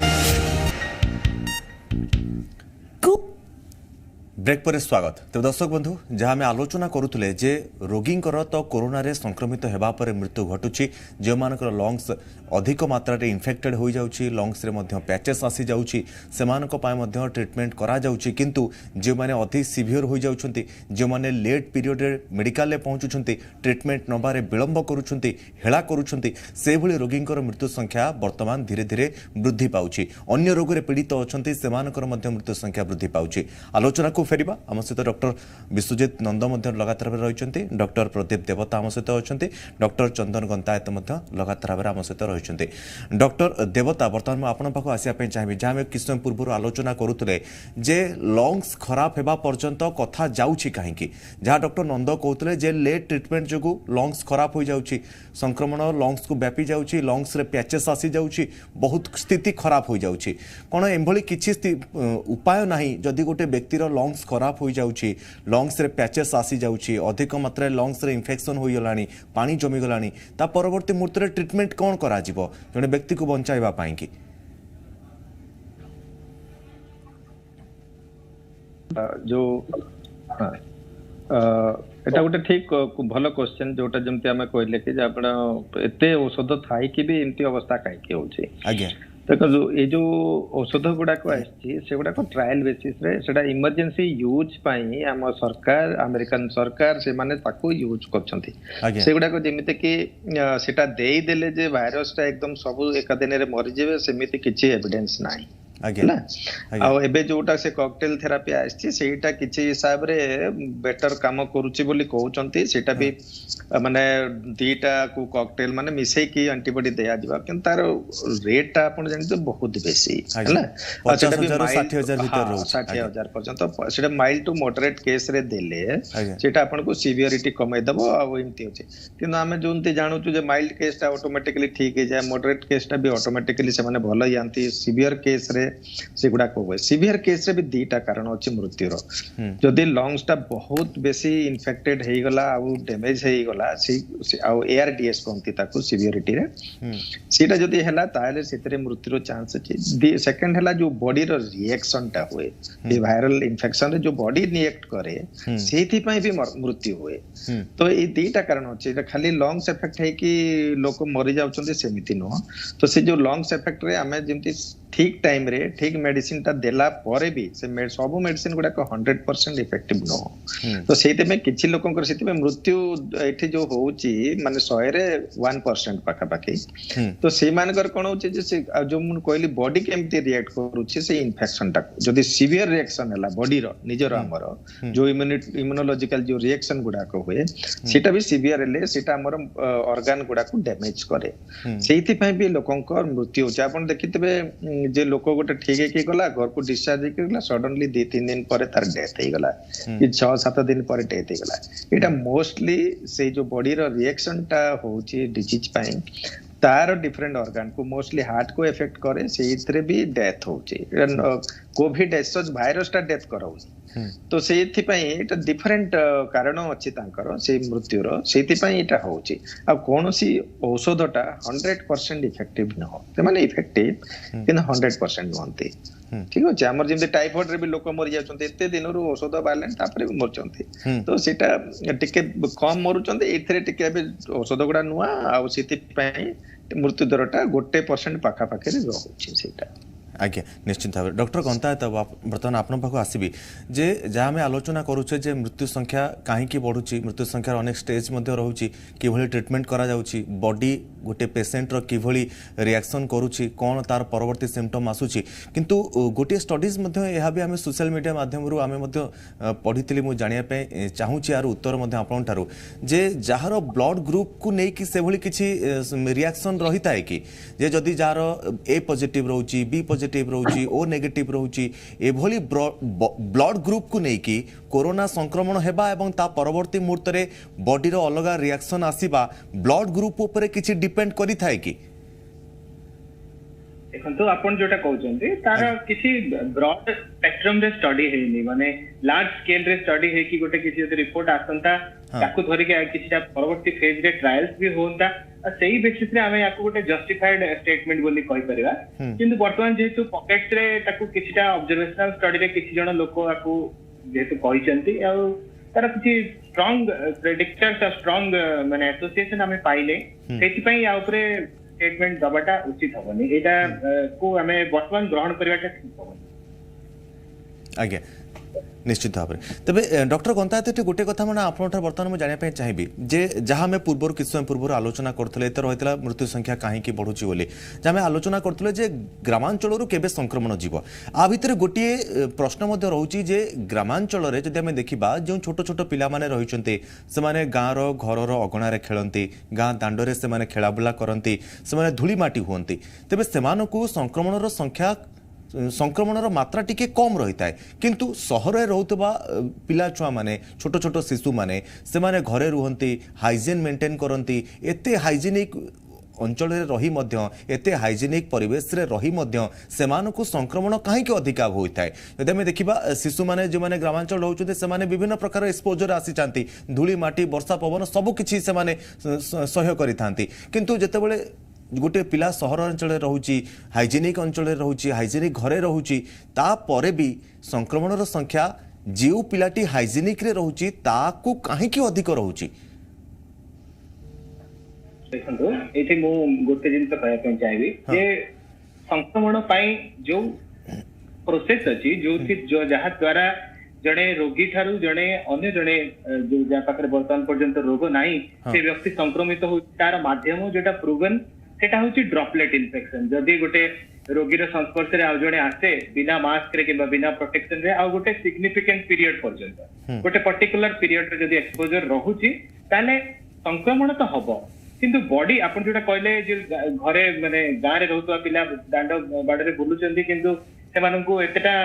ब्रेक पर स्वागत तेज दर्शक बंधु जहाँ आम आलोचना करुले जे रोगींकर तो कोरोना रे संक्रमित होगा पर मृत्यु घटुची जो मानकर लंग्स अधिक मात्रा इन्फेक्टेड हो जाउची लंग्स रे मध्य पैचेस आसी जाउची सेमानक पाए मध्य ट्रीटमेंट करा जाउची किंतु जो माने अधिक सिवियर हो जाउछंती जो माने लेट पीरियड रे मेडिकल ले पहुंचुछंती ट्रीटमेंट नबारे विलंब करूछंती हेला करूछंती से भली रोगींकर मृत्यु संख्या वर्तमान धीरे धीरे वृद्धि पाउची अन्य रोग रे पीड़ित अछंती सेमानकर मध्य मृत्यु संख्या वृद्धि पाउची आलोचना को फेरिबा आम सहित डॉक्टर विश्वजित नंद लगातार भाव रही डॉक्टर प्रदीप देवता आम सहित अच्छा डॉक्टर चंदन गंतायत लगातार भाव आम सहित रही डॉक्टर देवता बर्तमान मुझे आपण पाखु आसापी चाहिए जहाँ किछ समय पूर्व आलोचना करुले जे लंग्स खराब होगा पर्यंत कथा जाऊँगी कहीं जहाँ डॉक्टर नंद कहते जे लेट ट्रिटमेंट जो लंग्स खराब हो जाऊँगी संक्रमण लंग्स को व्यापी जाऊँगी लंग्स रे पैचेस आसी जाऊँगी बहुत स्थिति खराब हो जाऊँगी कौन एभली किसी उपाय नहीं जदि गोटे व्यक्तिर लंग्स खराब हो जाऊँगी लंग्स रे पैचेस आसी जाऊँगी अधिक मात्रा लंग्स रे इन्फेक्शन हो गलानी पानी जमी गलानी ता परवर्ती मुहूर्त रे ट्रिटमेंट कौन करा जिवो जने व्यक्ति को बंचाइबा पाई कि जो एटा गोटे ठीक भल क्वेश्चन जोटा जमती आमे कहले कि आपण एते औषध थाई कि भी एमती अवस्था काहे कि होची आज्ञा देखो ये जो औषध गुड़ा को आसी से गुड़ा को ट्रायल बेसिस रे सेटा इमरजेंसी यूज पाई हम सरकार अमेरिकन सरकार से माने ताको यूज करछंती से गुड़ा को जेमिते कि सेटा देई देले जे वायरस ता एकदम सब एक दिन रे मरि जेबे सेमिति किछि एविडेंस नाही एबे जोटा से कॉकटेल थेरापी आछि सेटा किछि हिसाब रे बेटर काम करूछि बोली कहउचंती सेटा भी माने दीटा को कॉकटेल माने मिसै की एंटीबॉडी देया दिबा किन तार रेट ता आपण जानि तो बहुत बेसी हैला 50,000 60,000 भीतर रहउ 60,000 पर्यंत सेटा माइल्ड टू मॉडरेट केस रे देले सेटा आपण को सीवियरिटी कमै दबो आ एमती होछि किन हमें जोंती जानु छु जे माइल्ड केस ता ऑटोमेटिकली ठीक हे जाय मॉडरेट केस ता भी ऑटोमेटिकली से माने भलो यांती सीवियर केस रे से गुडा को हुए सीवियर केस रे भी दीटा कारण अछि मृत्यु रो जदि लंग्स टा बहुत बेसी इन्फेक्टेड हेई गला आ डैमेज हेई गला से आ एआरडीएस कोंती ताको सीवियरिटी रे सेटा जदि हला ताले सेतरे मृत्यु रो चांस अछि सेकंड हला जो बॉडी रो रिएक्शन टा हुए ये वायरल इन्फेक्शन रे जो बॉडी रिएक्ट करे सेथि पई भी मृत्यु हुए तो ए दीटा कारण अछि खाली लंग्स इफेक्ट है कि लोक मरि जाउछन्ते सेमिति नो तो से जो लंग्स इफेक्ट रे हमें जेमति ठीक टाइम रे ठीक मेडिसिन टा देला परे भी से सब मेडिसिन गुडा को 100% इफेक्टिव नो तो सेते में किछि लोकंकर सेते में मृत्यु एठी जो होउची माने 100 रे 1% पाखा पाखी तो से मानकर कोन होउची जे से जो मुन कहली बॉडी केमती रिएक्ट करूची से इन्फेक्शन टा जदी सीवियर रिएक्शन हला बॉडी रो निजर हमर जो इम्यूनोलॉजिकल जो रिएक्शन गुडा को हुए सेटा भी सीवियर ले सेटा हमर ऑर्गन गुडा को डैमेज करे सेति पई भी लोकंकर मृत्यु होची आपण देखितबे जे लोक गोटे ठीक है कि गला घर को डिस्चार्ज करला सडनली 2-3 दिन पर तार डेथ हे गला कि 6-7 दिन पर डेथ हे गला एटा मोस्टली से जो बॉडी रो रिएक्शन टा होची डिजीज पाई तार डिफरेंट ऑर्गन को मोस्टली हार्ट को इफेक्ट करे से इतरे भी डेथ होची कोविड एसोज वायरस टा डेथ कराउ तो सेथि पई एटा डिफरेंट कारण अछि तांकर से मृत्यु रो सेथि पई एटा होची आ कोनोसी औषधटा 100% इफेक्टिव न हो ते माने इफेक्टिव किन 100% नहंती ठीक अछि हमर जेम टाइफाइड रे भी लोक मरि जाउछन्ते एते दिन रो औषध बालेन तापरे भी मरचन्ते तो सेटा टिके कम मरुचन्ते एथरे टिके बे औषध गुडा नुआ आ सेथि पई मृत्यु दरटा 1% पाखा पाखे रे रहउछि सेटा आज्ञा निश्चित भाव डॉक्टर गंतायत बर्तमान आपण पाखु आसबि जे जहाँ आम आलोचना करुचे जे मृत्यु संख्या कहीं बढ़ुची मृत्यु संख्यार अनेक स्टेज रोचे कि ट्रिटमेंट करा जाउची बॉडी गोटे पेसेंटर किभली रिएक्शन करुची कौन तार परवर्ती सिम्पटम आसूची किंतु गोटे स्टडीज यह भी आम सोशल मीडिया माध्यम आम पढ़ी मुझे जानापी चाहूँगी यार उत्तर आपण ठारू जे जार ब्लड ग्रुप को लेकिन से भली किसी रिएक्शन रही था कि जे जदि जार ए पॉजिटिव रोची बी पॉजिटिव रोची ओ नेगेटिव रोची एभली ब्लड ग्रुप को लेकिन कोरोना संक्रमण हेबा एवं ता परवर्ती मुहूर्त में बॉडी रो अलग रिएक्शन आसीबा ब्लड ग्रुप ऊपर किसी डिपेंड करी थाए कि देखो आपण जोटा कहउचंती तार किसी ब्रॉड स्पेक्ट्रम रे स्टडी हेनी माने लार्ज स्केल रे स्टडी हे कि गोटे किसी रिपोर्ट आसंता ताकू धरि के किसीटा परवर्ती फेज रे ट्रायल्स भी होंता सेही बेसिस रे हमें याकू गोटे जस्टिफाइड स्टेटमेंट बोली कहि परिबा किंतु वर्तमान जेतु पॉकेट्स रे ताकू किसीटा ऑब्जर्वेशनल स्टडी रे किसी जण लोक याकू जेतु कहिसंती आ तार किसी स्ट्रांग प्रेडिक्टर्स आ स्ट्रांग माने एसोसिएशन हमें पाइले सेति पई या ऊपर स्टेटमेंट दबाटा उचित हबनी एटा को हमें वर्तमान ग्रहण करवाटा ठीक हबनी आज्ञा निश्चित भाव में तेज डॉक्टर गंतायत गोटे कथा मैंने आपंठ बर्तमान मुझे जानापी चाहिए जे जहाँ आम पूर्व किस समय पूर्व आलोचना करते तो रही मृत्यु संख्या कहीं बढ़ुची बोली जहाँ आम आलोचना करते जे ग्रामांचल केबे संक्रमण जीव आ भितर गोटे प्रश्न रोचे जे ग्रामांचल जदि आम देखा जो छोट छोट पिलाने रही से गाँव घर अगणार खेलती गाँ दाण्ड से खेलाबुला करती से धूलीमाटी हमें तेज से संक्रमण संख्या संक्रमण मात्रा टिके कम रही है किंतु सहर रोकवा पिला छुआ माने छोट छोट शिशु माने से माने घरे रुहंती हाइजीन मेंटेन करती एते हाइजीनिक अंचल रही एते हाइजीनिक परिवेश रे रही सेमानकु संक्रमण कहीं अधिका होता है यदि आम देखा शिशु मैंने जो मैंने ग्रामांचल रोचे से विभिन्न प्रकार एक्सपोजर आसी धूली माटी वर्षा पवन सबकि से सह्य करि किंतु जेतेबेले गोटे पिला सहर अंचल रोची हाइजीनिक अंचल रोची हाइजीनिक घरे रोची तापरे भी संक्रमण संख्या जो पिलाटी हाइजीनिक रे रोची ताकू कहीं अधिक रोची देखो ये मु गोटे जिन कहना चाहिए जे संक्रमण जो प्रोसेस अच्छी जो जहाँ द्वारा जड़े रोगी ठारू जड़े अन्य जड़े जो जहाँ पाखे बर्तमान पर्यंत रोग नहीं से व्यक्ति संक्रमित हो तार माध्यम जोटा प्रूवन सेटा होची ड्रॉपलेट इन्फेक्शन जदि गोटे रोगी संस्पर्श रे आउ जणे आसे बिना मास्क रे किबा बिना प्रोटेक्शन रे आ गोटे सिग्निफिकेंट पीरियड पर्यंत गोटे पर्टिकुलर पीरियड रे जदि एक्सपोजर रहुची ताले संक्रमण तो हबो किंतु बॉडी आपण जोटा कहले जे घरे माने गां रे रहउतवा पिला दांड बाड़ रे बुलुचंदी किंतु सेमानंकु एतेटा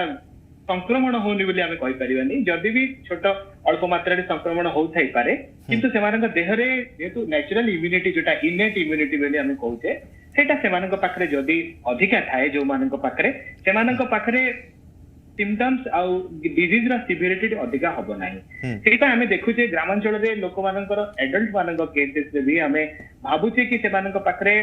संक्रमण होनी बोली आमे कहि परिबानी जदि भी छोट अल्प मात्रा रे संक्रमण हो थाई पारे किंतु सेमानक देह रे जेतु नेचुरल इम्यूनिटी जोटा इनेट इम्यूनिटी बोली आमे कहूचे सेटा सेमानक पाखरे जदि अधिका थाए जो मानक पाखरे सेमानक पाखरे सिम्पटम्स आ डिजीज रा सिवियरिटी अधिका हबो नाही सेटा आमे देखुचे ग्रामांचल रे लोक मानकर एडल्ट मानक केसेस रे भी आमे भाबुचे कि सेमानक पाखरे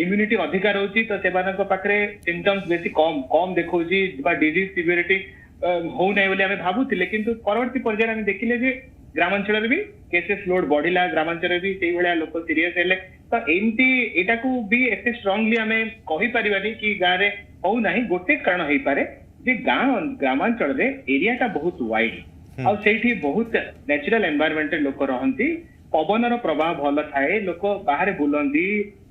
इम्यूनिटी अधिका रहउची तो सेमानक पाखरे सिम्पटम्स बेसी कम कम देखौची बा डिजीज सिवियरिटी हो नहीं बोली आमे भाबुथिले किंतु परवर्ती पर्याय आमे देखिले जे ग्रामांचल रे भी केसेस लोड बढ़िला ग्रामांचल रे भी सेई भलिया लोक सीरियस हेले तो एमती एटा को भी एते स्ट्रांगली आमे कहि परिबानी कि गां रे हो नाही गोटे कारण होई पारे जे गां ग्रामांचल रे एरिया टा बहुत वाइड आ सेठी बहुत नेचुरल एनवायरनमेंट रे लोक रहंती पवन प्रभाव भल थाए लोक बाहर बुलंदी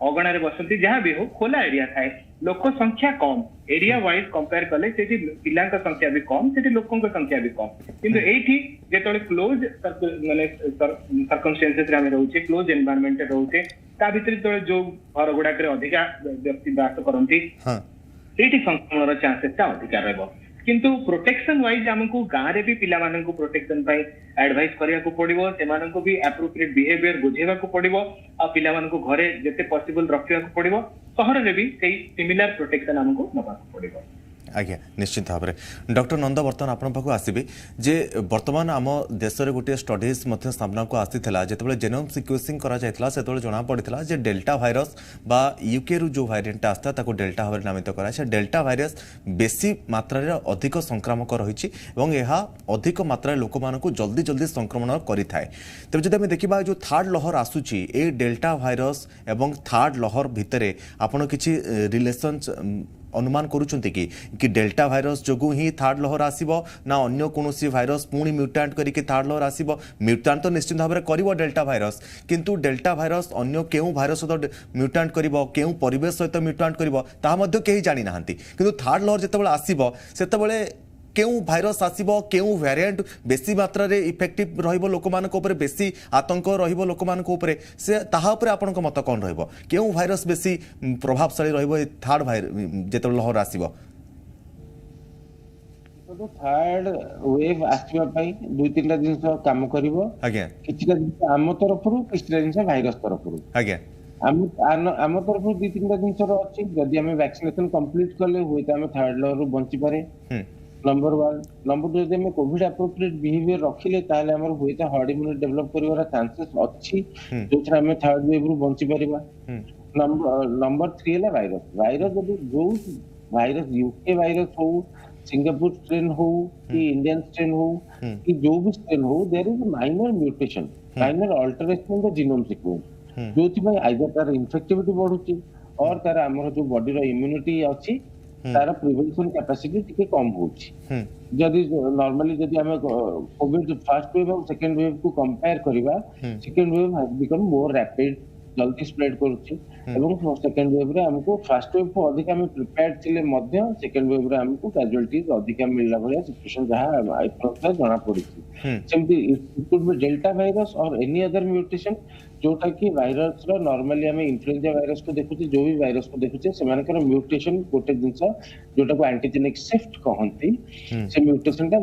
अगणार बसंती जहाँ भी हो खोला एरिया थाए लोक संख्या कम एरिया वाइज कंपेयर कले सेठी पिलांक संख्या भी कम सेठी लोकंक संख्या भी कम किंतु एठी जेतले क्लोज माने सर्कमस्टेंसेस रे हम रहउचे क्लोज एनवायरनमेंट रे रहउचे ता भीतर तो जो घर गुडा करे अधिका व्यक्ति वास करंती सेठी संक्रमण रो चांसेस ता अधिका रहबो किंतु प्रोटेक्शन वाइज हमको गाँ रे भी पिला मानन को प्रोटेक्शन पाई एडवाइस करिया को पड़िबो सेमानन को भी एप्रोप्रिएट बिहेवियर बुझेबा को पड़िबो आ पिला मानन को घरे जते पॉसिबल रखिया को पड़िबो शहर रे भी सेही सिमिलर प्रोटेक्शन हमको नबा को पड़िबो आज्ञा निश्चित भाव में डॉक्टर नंद बर्तमान आपण पाखु आसीबे जे वर्तमान आम देश रे गोटे स्टडीज मध्य सामना को आसीथिला जेतेबेले जेनोम सिक्वेंसिंग करा जायतला सेतेबेले जणा पड़ितला जे डेल्टा भाइरस बा यूके रु जो वेरिएंट आस्ता ताको डेल्टा भाବରେ नामित करा से डेल्टा भाइरस बेसी मात्रा रे अधिक संक्रामक रहिछि एवं एहा अधिक मात्रा रे लोक मानको जल्दी जल्दी संक्रमण करिथाय तबे जदि हम देखिबा जो थर्ड लहर आसुछि ए डेल्टा भाइरस एवं थर्ड लहर भितरे आपण किछि रिलेशन अनुमान करुचंती कि डेल्टा भाइरस जोगु ही थर्ड लहर आसीबो ना अन्य कोनोसी भाइरस पुणी म्यूटांट करिके थर्ड लहर आसीबो म्यूटांट तो निश्चित भाव में करिवो डेल्टा भाइरस किंतु डेल्टा भाइरस अन्य केउ भाइरस सहित म्यूटांट करिवो केउ परिवेश सहित म्यूटांट करिवो ता मध्ये केही जानि नाहंती किंतु थर्ड लहर जेतेबेले आसीबो सेतेबेले केउ भाइरस आसीबो केउ वेरिएंट बेसी मात्रा रे इफेक्टिव रहिबो लोक मानक ऊपर बेसी आतंक रहिबो लोक मानक ऊपर से ताहा ऊपर आपनक मत कोन रहिबो केउ भाइरस बेसी प्रभावशाली रहिबो थर्ड जेतेबेले लहर आसीबो तो थर्ड वेव आसीबा पई दुई तीनटा दिन काम करिवो आज्ञा किछटा दिन आम तरफरु किछटा दिन भाइरस तरफरु आज्ञा आम तरफरु दुई तीनटा दिन अछि जदि हम वैक्सीनेशन कंप्लीट करले होय त हम थर्ड लहर रु बंची पारे नंबर 1 नंबर 2 जदि हम कोविड एप्रोप्रिएट बिहेवियर रखिले ताले हमर होय त हर्ड इम्यूनिटी डेवलप करिवार चांसेस अछि जोथरा हम थर्ड वेव रु बंची परिबा नंबर 3 है वायरस जदि जो वायरस यूके वायरस हो सिंगापुर स्ट्रेन हो कि इंडियन स्ट्रेन हो कि जो भी स्ट्रेन हो there is minor mutation minor alteration in the genome sequence जोथि में आइदर तार इन्फेक्टिविटी बढ़ुची और तार हमर जो बॉडी रो इम्यूनिटी अछि तार प्रिवेंशन कैपेसिटी टिके कम होची जदि नॉर्मली जदि हमें कोविड फर्स्ट वेव और सेकंड वेव को कंपेयर करिबा second wave has become more rapid जल्दी स्प्रेड करूची एवं सेकंड वेव रे हमको फर्स्ट वेव को अधिक हम प्रिपेयर्ड थिले मध्य सेकंड वेव रे हमको कैजुअलिटीज अधिक मिलला भलिया सिचुएशन जहां आइप्रोक्स जना पड़िछि सेमती it could be delta virus और एनी अदर म्यूटेशन जोटा कि वायरस रो नॉर्मली हमें इन्फ्लुएंजा वायरस को देखुछि जो भी वायरस को देखुछि से मानकर म्यूटेशन गोटे जिंस जोटा को एंटीजेनिक शिफ्ट कहंती से म्यूटेशन ता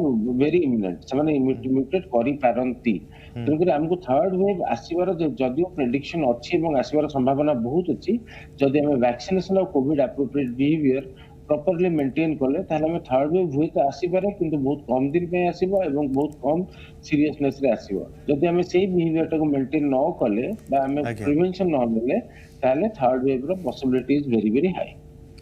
वेरी इमिनेंट से माने म्यूटेट करि पारंती तेणुकर हमको थर्ड वेव आसीबार जदियो प्रेडिक्शन अच्छी और आसीबार संभावना बहुत अच्छी जदि हमें वैक्सीनेशन और Covid appropriate behaviour properly maintain कले ताले हमें थर्ड वेव हुई तो आसीबार किंतु बहुत कम दिन पे आसीबो एवं बहुत कम सीरियसनेस रे आसीबो जदि हमें सेही बिहेवियर को मेंटेन न कले बा हमें प्रिवेंशन न मिले ताले थर्ड वेव रो possibility is very very high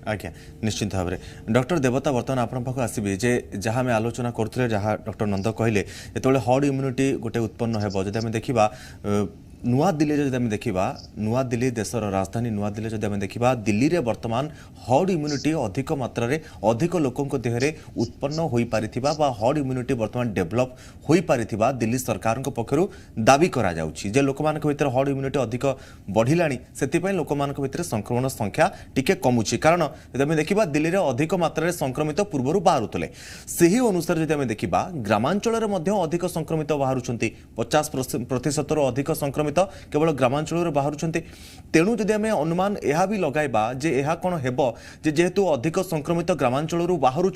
आज्ञा निश्चित भाव में डॉक्टर देवता बर्तमान आपण पाख आसबे जे जहाँ आम आलोचना करते जहाँ डॉक्टर नंद कहले जो हर्ड इम्यूनिटी गोटे उत्पन्न हो जब देखा नुआ दिल्ली जब देखा नुआ दिल्ली देशर राजधानी नुआ दिल्ली जब देखा दिल्ली रे वर्तमान हर्ड इम्यूनिटी अधिक मात्रा रे अधिक लोकों देहरे उत्पन्न हो पारिथिबा बा हर्ड इम्यूनिटी वर्तमान डेभलप हो पारिथिबा दिल्ली सरकार पक्षरु दाबी करा जाउछि जे लोक मानक भितर हर्ड इम्यूनिटी अधिक बढ़िलानी सेतिपय लोक मानक भितर संक्रमण संख्या टिके कमुछि कारण जब देखा दिल्ली रे अधिक मात्रा रे संक्रमित पूर्वरु बाहरुतले सेही अनुसार जब देखा ग्रामांचल रे मध्य अधिक संक्रमित बाहरुछंती 50% रो अधिक संक्रमित केवल ग्रामांचल बाहर तेणु जदि आम अनुमान यह भी लगाइबा जे यह कौन हेबो जे जेहेतु अधिक संक्रमित ग्रामांचल बाहर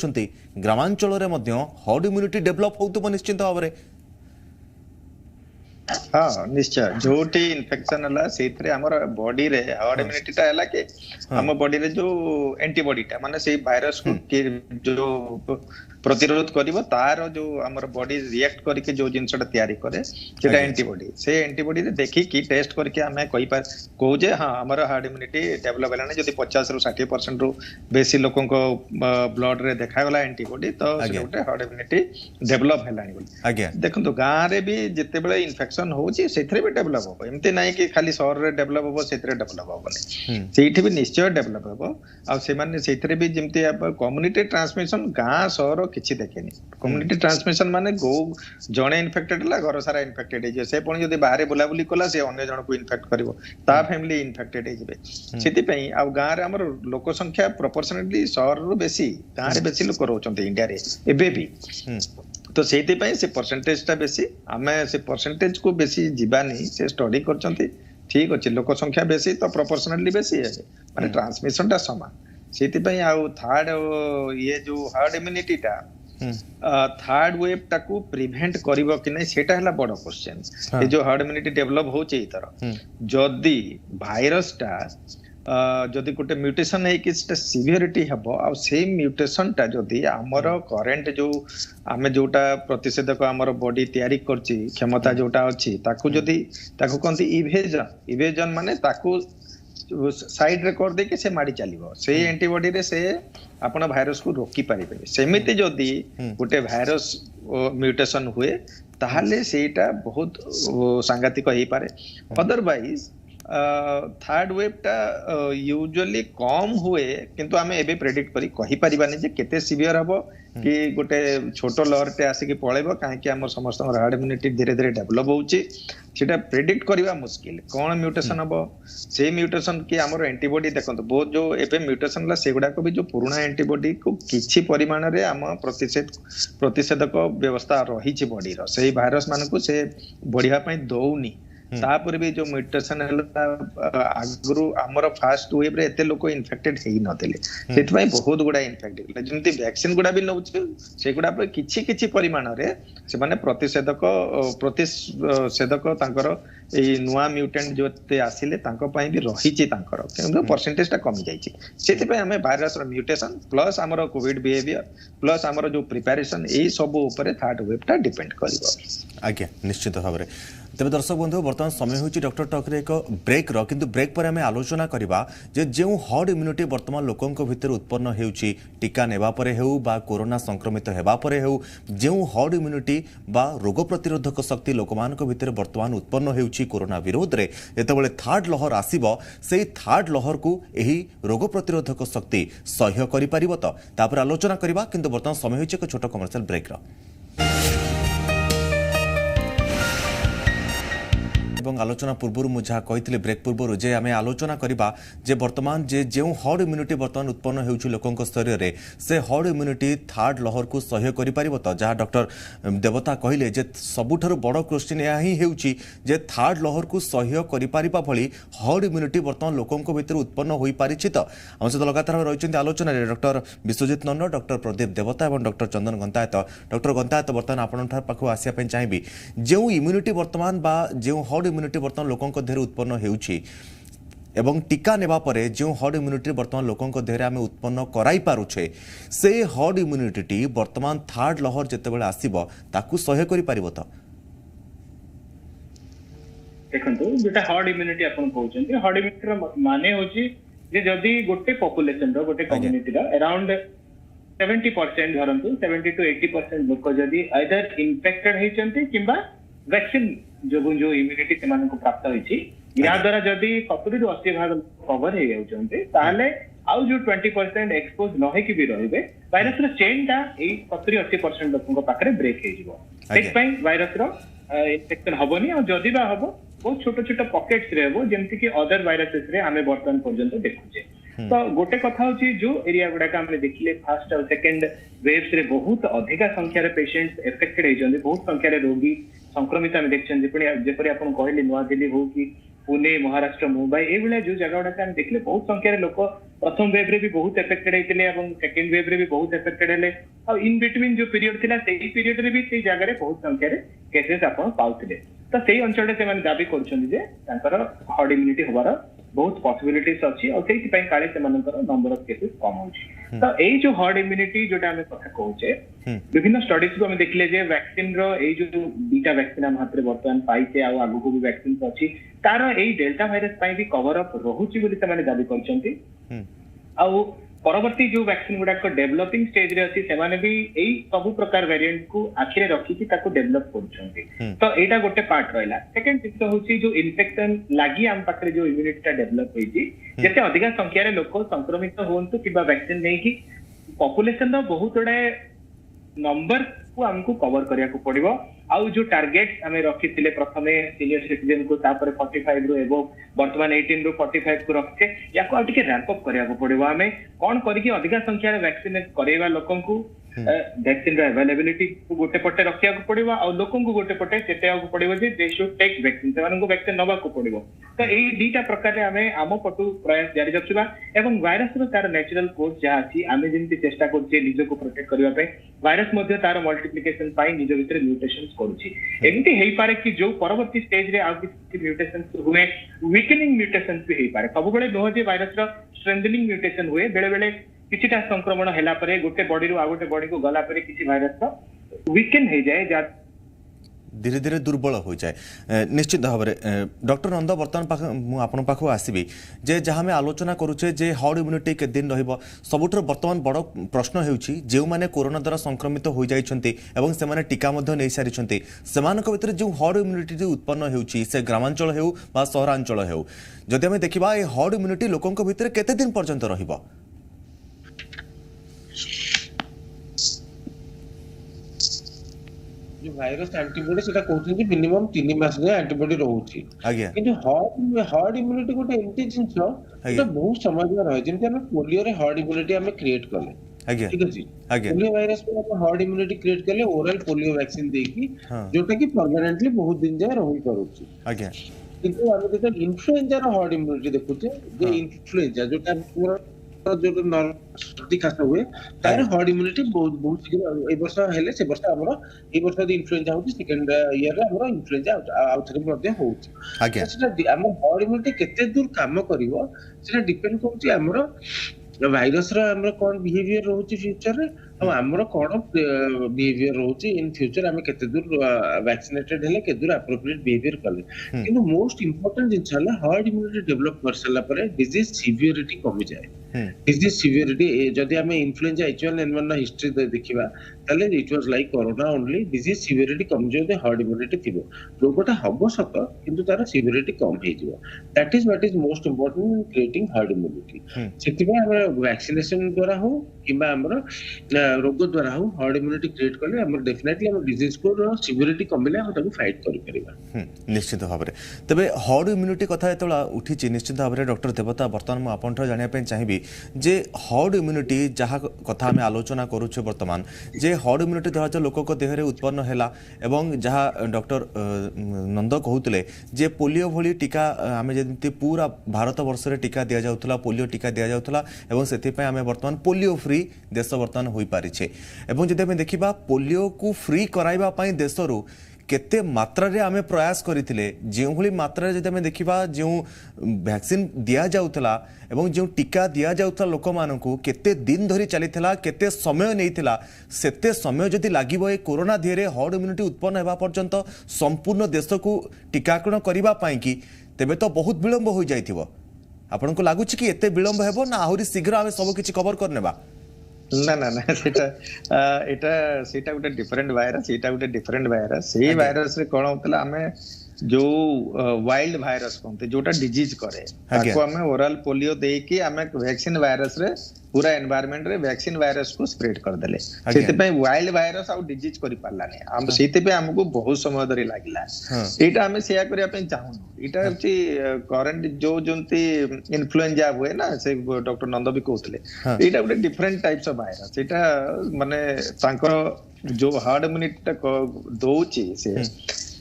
ग्रामांचल हर्ड इम्यूनिटी डेभलप होतबो निश्चित भाव में हाँ निश्चय जोटी इन्फेक्शन हला सेथरे हमर बॉडी रे हर्ड इम्यूनिटी ता हला के हम बॉडी रे जो एंटीबॉडी ता माने से वायरस को जो प्रतिरोध करिवो तार जो हमर बॉडी रिएक्ट करके जो जिंसटा तयारी करे सेटा एंटीबॉडी से एंटीबॉडी रे देखि की टेस्ट करके हमें कहि पार को जे हां हमर हार्ड इम्यूनिटी डेवलप हलाने जदी 50 रु 60% रु बेसी लोकन को ब्लड रे देखा गला एंटीबॉडी तो से गोटे हार्ड इम्यूनिटी डेवलप हलानी बोली आज्ञा देखंतु गां रे भी जते बेले इन्फेक्शन होची सेथरे भी डेवलप हो एमते नाही कि खाली शहर रे डेवलप हो सेथरे डेवलप हो बने सेठी भी निश्चय डेवलप हो आ से माने सेथरे भी जेमते कम्युनिटी ट्रांसमिशन गां शहर किछि देखेनी कम्युनिटी ट्रांसमिशन माने गो जणे इन्फेक्टेड ला घर सारा इन्फेक्टेड हे से पण जदी बाहरे बुला बुली कला से अन्य जण को इन्फेक्ट करबो ता फैमिली इन्फेक्टेड हे जेबे सेति पई आ गां रे हमर लोक संख्या प्रोपोर्शनली शहर रो बेसी गां रे बेसी लोक रहउचंते इंडिया रे एबे भी तो सेति पई से परसेंटेज ता बेसी हमें से परसेंटेज को बेसी जीवानी से स्टडी करचंती ठीक अछि लोक संख्या बेसी तो प्रोपोर्शनली बेसी है माने ट्रांसमिशन ता समान सेति पई आ थर्ड ये जो हार्ड इम्यूनिटी ता थर्ड वेव टाकू प्रिवेंट करिवो कि नै सेटा हला बड़ क्वेश्चन ये जो हार्ड इम्यूनिटी डेवलप होचे इतर जदी वायरस ता जदि गोटे म्यूटेशन है कि सिवियरिटी हबो आ सेम म्यूटेशन ता जदि हमर करंट जो आमे जोटा प्रतिषेधक हमर बॉडी तयारी करची क्षमता जोटा अछि ताकू जदि ताकू कोनती इवेजन माने ताकू साइड रे कर दे के से माडी चलीबो से एंटीबॉडी रे से आपण वायरस को रोकी पारिबे सेमिति जदि गोटे वायरस म्यूटेशन हुए ताहाले सेटा बहुत सांघातिक होई पारे अदरवाइज थर्ड वेव टा यूजुअली कम हुए किंतु आमे एबे प्रेडिक्ट करी कहि परिबानी जे केते सिवियर हबो कि गोटे छोटो लहर टे आसी कि पळेबो काहे कि हमर समस्त हार्ड इम्यूनिटी धीरे धीरे डेवलप होउची सेटा प्रेडिक्ट करबा मुश्किल कोन म्यूटेशन हबो से म्यूटेशन कि हमर एंटीबॉडी देखंतो बहुत जो एबे म्यूटेशन ला सेगुडा को भी जो पुराना एंटीबॉडी को किछि परिमाण रे हम प्रतिषेधक व्यवस्था रही छि बॉडी रो सेही वायरस मान को से बढ़िया पई दउनी तापर भी जो म्यूटेशन आगु आमर फास्ट वेव रे एते लोक इन्फेक्टेड हेई नथिले सेति पई बहुत गुडा इन्फेक्टेड जेंति वैक्सीन गुडा भी नउछ से गुडा पर किछि परिमाण रे से माने प्रतिषेधक तांकर ए नुआ म्यूटेंट जोते आसिले तांको पई भी रहिछि तांकर किंतु परसेंटेज ता कमी जाईछि सेति पई हमें वायरस रो म्यूटेशन प्लस हमर कोविड बिहेवियर प्लस हमर जो प्रिपरेशन ए सब ऊपर थर्ड वेव ता डिपेंड करबो आज्ञा निश्चित भाव में तेज दर्शक बंधु बर्तमान समय होची डॉक्टर टॉक रे एक ब्रेक रो किंतु ब्रेक पर आम आलोचना करबा जे जो हर्ड इम्यूनिटी बर्तमान लोकों भितर उत्पन्न होउची टीका नेबा परे हेउ बा कोरोना संक्रमित हेबा परे हेउ जो हर्ड इम्यूनिटी बा रोग प्रतिरोधक शक्ति लोकमान भितर बर्तमान उत्पन्न होउची कोरोना विरोध रे जेतेबेले थर्ड लहर आसीबो सेही थर्ड लहर को एही रोग प्रतिरोधक शक्ति सह्य करि परिबो त तापर आलोचना करबा किंतु बर्तमान समय होची एक छोट कमर्शियल ब्रेक रो এবং আলোচনা পূর্বর মু যা কইଥିଲି ব্রেক পূর্বর যে আমি আলোচনা করিবা যে বর্তমান যে যে হর্ড ইম্यूनिटी বর্তমান উৎপন্ন হেউছি লোকଙ୍କ স্তররে সে হর্ড ইম্यूनिटी থার্ড লহর কু সহ্য করি পারিব তো যা ডক্টর দেবতা কহিলে যে সবুঠার বড় কোশ্চিন এ হি হেউছি যে থার্ড লহর কু সহ্য করি পারিবা ভলি হর্ড ইম্यूनिटी বর্তমান লোকଙ୍କ ভিতর উৎপন্ন হই পারিছি তো আমার সাথে লাগাতার ভাবে রইছেন আলোচনা রে ডক্টর বিশ্বজিৎ নন্দ ডক্টর প্রদীপ দেবতা এবং ডক্টর চন্দন গন্তায়ত ডক্টর গন্তায়ত বর্তমান আপনার পাখু আসিয়া পাই চাইবি যে ইম্यूनिटी বর্তমান বা যে হর্ড इम्यूनिटी बर्तमान लोकों देहरे उत्पन्न होउची एवं टीका नेबा परे जो हर्ड इम्यूनिटी बर्तमान लोकों देहरे आमे उत्पन्न कराई पारुछे से हर्ड इम्यूनिटी बर्तमान थर्ड लहर जेतेबेले आसीबो ताकू सह्य करि पारिबो त देखंतु जेटा हर्ड इम्यूनिटी अपन कहउछन हर्ड इम्यूनिटी रो माने होची जे जदी गोटे पॉपुलेशन रो गोटे कम्युनिटी रो अराउंड 70% धरंतु 70 to 80% लोक जदी आइदर इन्फेक्टेड हेचंती किबा वैक्सीन जो इम्यूनिटी से प्राप्त होती या द्वारा जदि 70 ରୁ 80% कवर हो जाउछन्ते ताले आउ जो 20% एक्सपोज न होई कि भी रहिबे वायरस रो चेन टा ए 70-80% लोकन पाखरे ब्रेक हे जिवो एक पई वायरस रो इन्फेक्शन हबोनी और जदि बा हबो बहुत छोट छोट पॉकेट्स रे हबो जेमति कि अदर वायरसेस रे हमें वर्तमान पर्यंत देखुचे तो गोटे कथा होची जो एरिया गुडा का हमने देखिले फर्स्ट और सेकंड वेव्स रे बहुत अधिका संख्या रे पेशेंट्स एफेक्टेड हे जंदे बहुत संख्या रे रोगी संक्रमित आम देखछन जेपरि आपण कहले नुआ दिल्ली हो कि पुणे महाराष्ट्र मुंबई ए बेले जो जगह गुडा हम देखले बहुत संख्या रे लोक प्रथम वेव रे भी बहुत एफेक्टेड हेतिले एवं सेकंड वेव रे भी बहुत एफेक्टेड हेले और इन बिटवीन जो पीरियड थिला सेही पीरियड रे भी सेही जगह रे बहुत संख्या रे केसेस आपण पाउथिले तो सेही अंचल रे से माने दाबी करछन जे तांकर हर्ड इम्यूनिटी होबार बहुत पॉसिबिलिटीज अछि और सेही पई काले से मानकर नंबर ऑफ केसेस कम होछि तो ए जो हर्ड इम्यूनिटी जोटा हमें कथा कहउचे विभिन्न स्टडीज को हम देखले जे वैक्सीन रो ए जो बीटा वैक्सीन हम हाथ रे वर्तमान पाइते आ आगु को भी वैक्सीन अछि तार ए डेल्टा वायरस पई भी कवर अप रहुछि बोली से माने दाबी करछन्ती आ परवर्ती जो वैक्सीन गुडा को डेवलपिंग स्टेज रे अछि से माने भी एई सब प्रकार वेरिएंट को आखिरे रखी कि ताको डेवलप करछन्ती तो एटा गोटे पार्ट रहला सेकंड थिंग तो होछि जो इन्फेक्शन लागि हम पाखरे जो इम्यूनिटी टा डेवलप होइछि जते अधिक संख्या रे लोक संक्रमित होंतु किबा वैक्सीन नै कि पॉपुलेशन रो बहुत बडे नंबर को हमको कवर करिया को पड़िबो आउ जो टारगेट हमें रखिथिले प्रथमे सीनियर सिटीजन को तापर 45 रो एबो वर्तमान 18 रो 45 को रखते या को आटिके रैंप अप करिया को पड़िबो हमें कोन करी कि अधिक संख्या रे वैक्सीन करेवा लोकन को वैक्सीन रो अवेलेबिलिटी को गोटे पटे रखिया को पड़िबो आ लोकन को गोटे पटे चेतेया को पड़िबो जे दे शुड टेक वैक्सीन सेमान को वैक्सीन नबा को पड़िबो तो एई दीटा प्रकार रे हमें आमो पटु प्रयास जारी रखिबा एवं वायरस रो तार नेचुरल कोर्स जा अछि हमें जिंति चेष्टा करछे निज को प्रोटेक्ट करबा पे वायरस मध्ये तार मल्टीप्लिकेशन पाई निज भितर म्यूटेशंस करूची एमती हेई पारे कि जो परवर्ती स्टेज रे आउ कि म्यूटेशंस हुए वीकनिंग म्यूटेशंस भी हेई पारे सब बेले नो जे वायरस रो स्ट्रेंथनिंग म्यूटेशन हुए बेले बेले किछिटा संक्रमण हैला परे गोटे बॉडी रो आ गोटे बॉडी को गला परे किछि वायरस रो वीकन हे जाय जा धीरे धीरे दुर्बल हो जाए निश्चित भाव में डॉक्टर नंद बर्तमान मुझे पाखु आसबि जे जहाँ आम आलोचना करुचे जे हर्ड इम्यूनिटी के दिन रहिबो सबुठर बर्तमान बड़ प्रश्न हेउछि जे माने कोरोना द्वारा संक्रमित हो जाइछन्ति एवं से माने टीका मध्ये नै सारिछन्ति सेमानक भितर जो हर्ड इम्यूनिटी उत्पन्न हेउछि से ग्रामांचल हेउ बा सहरांचल हेउ जदि आम देखिबा ए हर्ड इम्यूनिटी लोकंक भितर केते दिन पर्यंत रहिबो जो वायरस एंटीबॉडी सेटा कहउछन कि मिनिमम 3 मास रे एंटीबॉडी रहउछि आज्ञा किंतु हर्ड इम्यूनिटी गोटे एंटी जिंस एटा बहुत समझ में रहे जेंति हम पोलियो रे हर्ड इम्यूनिटी हम क्रिएट करले आज्ञा ठीक अछि आज्ञा पोलियो वायरस पे हम हर्ड इम्यूनिटी क्रिएट करले ओरल पोलियो वैक्सीन देकी जोटा कि परमानेंटली बहुत दिन जाय रहि करूछि आज्ञा किंतु हम जेटा इन्फ्लुएंजा रो हर्ड इम्यूनिटी देखुचे जे इन्फ्लुएंजा जोटा पूरा जो सर्दी खास हुए तार हर्ड इम्यूनिटी बहुत बहुत शीघ्र ए वर्ष हेले से वर्ष हमरो ए वर्ष द इन्फ्लुएंजा होची सेकंड ईयर रे हमरो इन्फ्लुएंजा आउथरे मध्ये होची आज्ञा सेटा हम हर्ड इम्यूनिटी केते दूर काम करिवो सेटा डिपेंड करछि हमरो वायरस रो हमरो कोन बिहेवियर रहउची फ्यूचर रे ଆଉ ଆମର କଣ ବିହେଭିयर ରହୁଛି इन फ्यूचर ଆମେ କେତେ ଦୂର ଭ୍ୟାକ୍ସିନେଟେଡ ହେଲେ କେତେ ଦୂର ଆପ୍ରୋପ୍ରିଏଟ ବିହେଭିयर କଲେ। କିନ୍ତୁ ମୋଷ୍ଟ ଇମ୍ପୋର୍ଟାଣ୍ଟ ଜିନିଷ ହେଲା ହର୍ଡ ଇମ୍ୟୁନିଟି ଡେଭଲପ କରିସାରିଲା ପରେ ଡିଜିଜ ସିଭିୟରିଟି କମିଯାଏ। ଡିଜିଜ ସିଭିୟରିଟି ଯଦି ଆମେ ଇନଫ୍ଲୁଏଞ୍ଜା H1N1 ର ହିଷ୍ଟ୍ରି ଦେଖିବା ତାହେଲେ it was like corona only. Disease severity କମିଯିବ ଯଦି ହର୍ଡ ଇମ୍ୟୁନିଟି ଥିବ। ରୋଗଟା ହବ ସତ କିନ୍ତୁ ତାର ସିଭିୟରିଟି କମ ହେଇଯିବ। That is what is most important in creating herd immunity. ସେଥିପାଇଁ ଆମେ ଭ୍ୟାକ୍ସିନେସନ ଦ୍ୱାରା ହଉ କିମ୍ବା ଆମର ରୋଗ ଦ୍ୱାରା ହଉ ହର୍ଡ ଇମ୍ୟୁନିଟି କ୍ରିଏଟ୍ କଲେ ଆମର ଡେଫିନେଟଲି ଆମ ଡିଜିଜ ସିଭିୟରିଟି କମିଲେ ଆମେ ତାକୁ फाइट କରିପାରିବା। निश्चित भाव में तेरे हर्ड इम्यूनिटी कथा जो उठी निश्चित भाव में डॉक्टर देवता बर्तमान मुझे आपंठ जानापी चाहिए जे हर्ड इम्यूनिटी जहाँ कथा आम आलोचना करुचे बर्तमान जे हर्ड इम्यूनिटी धरा लोक देहरे उत्पन्न है एवं जहाँ डॉक्टर नंद कहते जे पोलियो भली टीका आम जमी पूरा भारत वर्ष में टीका दि जाऊला पोलियो टीका दि जाऊला से आम बर्तमान पोलियो फ्री देश बर्तमान हो पारी जब आम देखा पोलियो को फ्री कराइबा देशरू केते मात्रा रे आमे प्रयास करथिले जो भली मात्रा रे जदि आमे देखिबा जो वैक्सीन दिया जाउतला एवं जो टीका दिया जाउतला लोक मानकू केते दिन धरी चलीथिला केते समय नैथिला सेते समय जदि लागिबो ए कोरोना धीरे हर्ड इम्यूनिटी उत्पन्न हेबा पर्यंत संपूर्ण देश को टीकाकरण करिबा पाई कि तेबे तो बहुत विलंब हो जाइथिबो। आपनको लागुछि कि एते विलंब हेबो ना आहुरी शीघ्र आमे सब किछि कवर करनेबा? ना ना ना सेटा गोटे डिफरेंट वायरस एटा गोटे डिफरेंट वायरस सेही वायरस रे कोन होतला हमें जो वाइल्ड वायरस कहते जोटा डिजीज करे ताको हमें ओरल पोलियो दे कि हमें वैक्सीन वायरस रे पूरा एनवायरनमेंट रे वैक्सीन वायरस को स्प्रेड कर देले सेते पे वाइल्ड वायरस आ डिजीज करि पालाने हम सेते पे हमको बहुत समय धरि लागिला एटा हमें शेयर करिया पे चाहूनु एटा होची करंट जो जोंती इन्फ्लुएंजा हुए ना से डॉक्टर नंद भी कहतले एटा गोटे डिफरेंट टाइप्स ऑफ वायरस एटा माने तांकर जो हार्ड इम्यूनिटी दोची से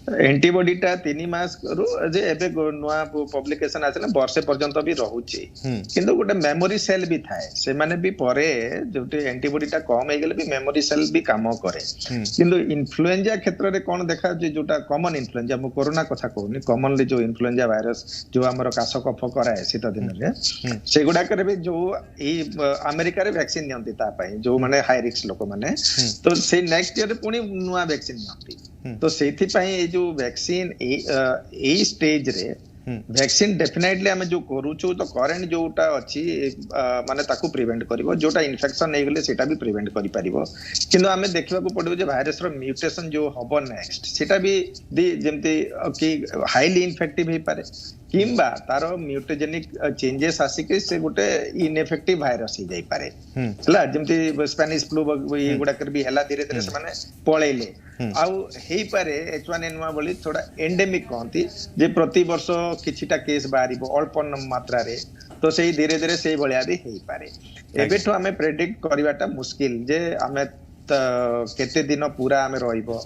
एंटीबॉडी टा 3 मास करू जे एबे नुआ पब्लिकेशन आसे ना वर्षे पर्यंत भी रहउची किंतु गोटे मेमोरी सेल भी थाए से माने भी परे जोटे एंटीबॉडी टा कम हे गेले भी मेमोरी सेल भी काम करे किंतु इन्फ्लुएंजा क्षेत्र रे कोन देखा जे जोटा कॉमन इन्फ्लुएंजा मु कोरोना कथा कहूनी कॉमनली जो इन्फ्लुएंजा वायरस जो हमर काश कफ कराए सीता दिन रे से गुडा करे भी जो ए अमेरिका रे वैक्सीन नियंती ता पई जो माने हाई रिस्क लोक माने तो से नेक्स्ट ईयर पुनी नुआ वैक्सीन नियंती तो सेथि पई जो वैक्सीन ए स्टेज रे वैक्सीन डेफिनेटली हमें जो करूछु तो करंट जोटा अछि माने ताकू प्रिवेंट करिवो जोटा इन्फेक्शन नै गेले सेटा भी प्रिवेंट करि परिवो किंतु हमें देखिबा को पड़िवो जे वायरस रो म्यूटेशन जो हबो नेक्स्ट सेटा भी जेमते कि हाईली इन्फेक्टिव हे पारे किंबा तारो म्यूटेजेनिक चेंजेस आसिके से गोटे इनएफेक्टिव वायरस ही जाई पारे हला जेमते स्पेनिश फ्लू ये गुडा कर भी हला धीरे धीरे से माने पळेले आउ हेई पारे H1N1 बोली थोड़ा एंडेमिक कहती जे प्रति वर्ष किछिटा केस बारिबो अल्प मात्रा रे तो सेही धीरे धीरे सेही भलिया भी हेई पारे एबेठो हमें प्रेडिक्ट करबाटा मुश्किल जे हमें केते दिन पूरा हमें रहिबो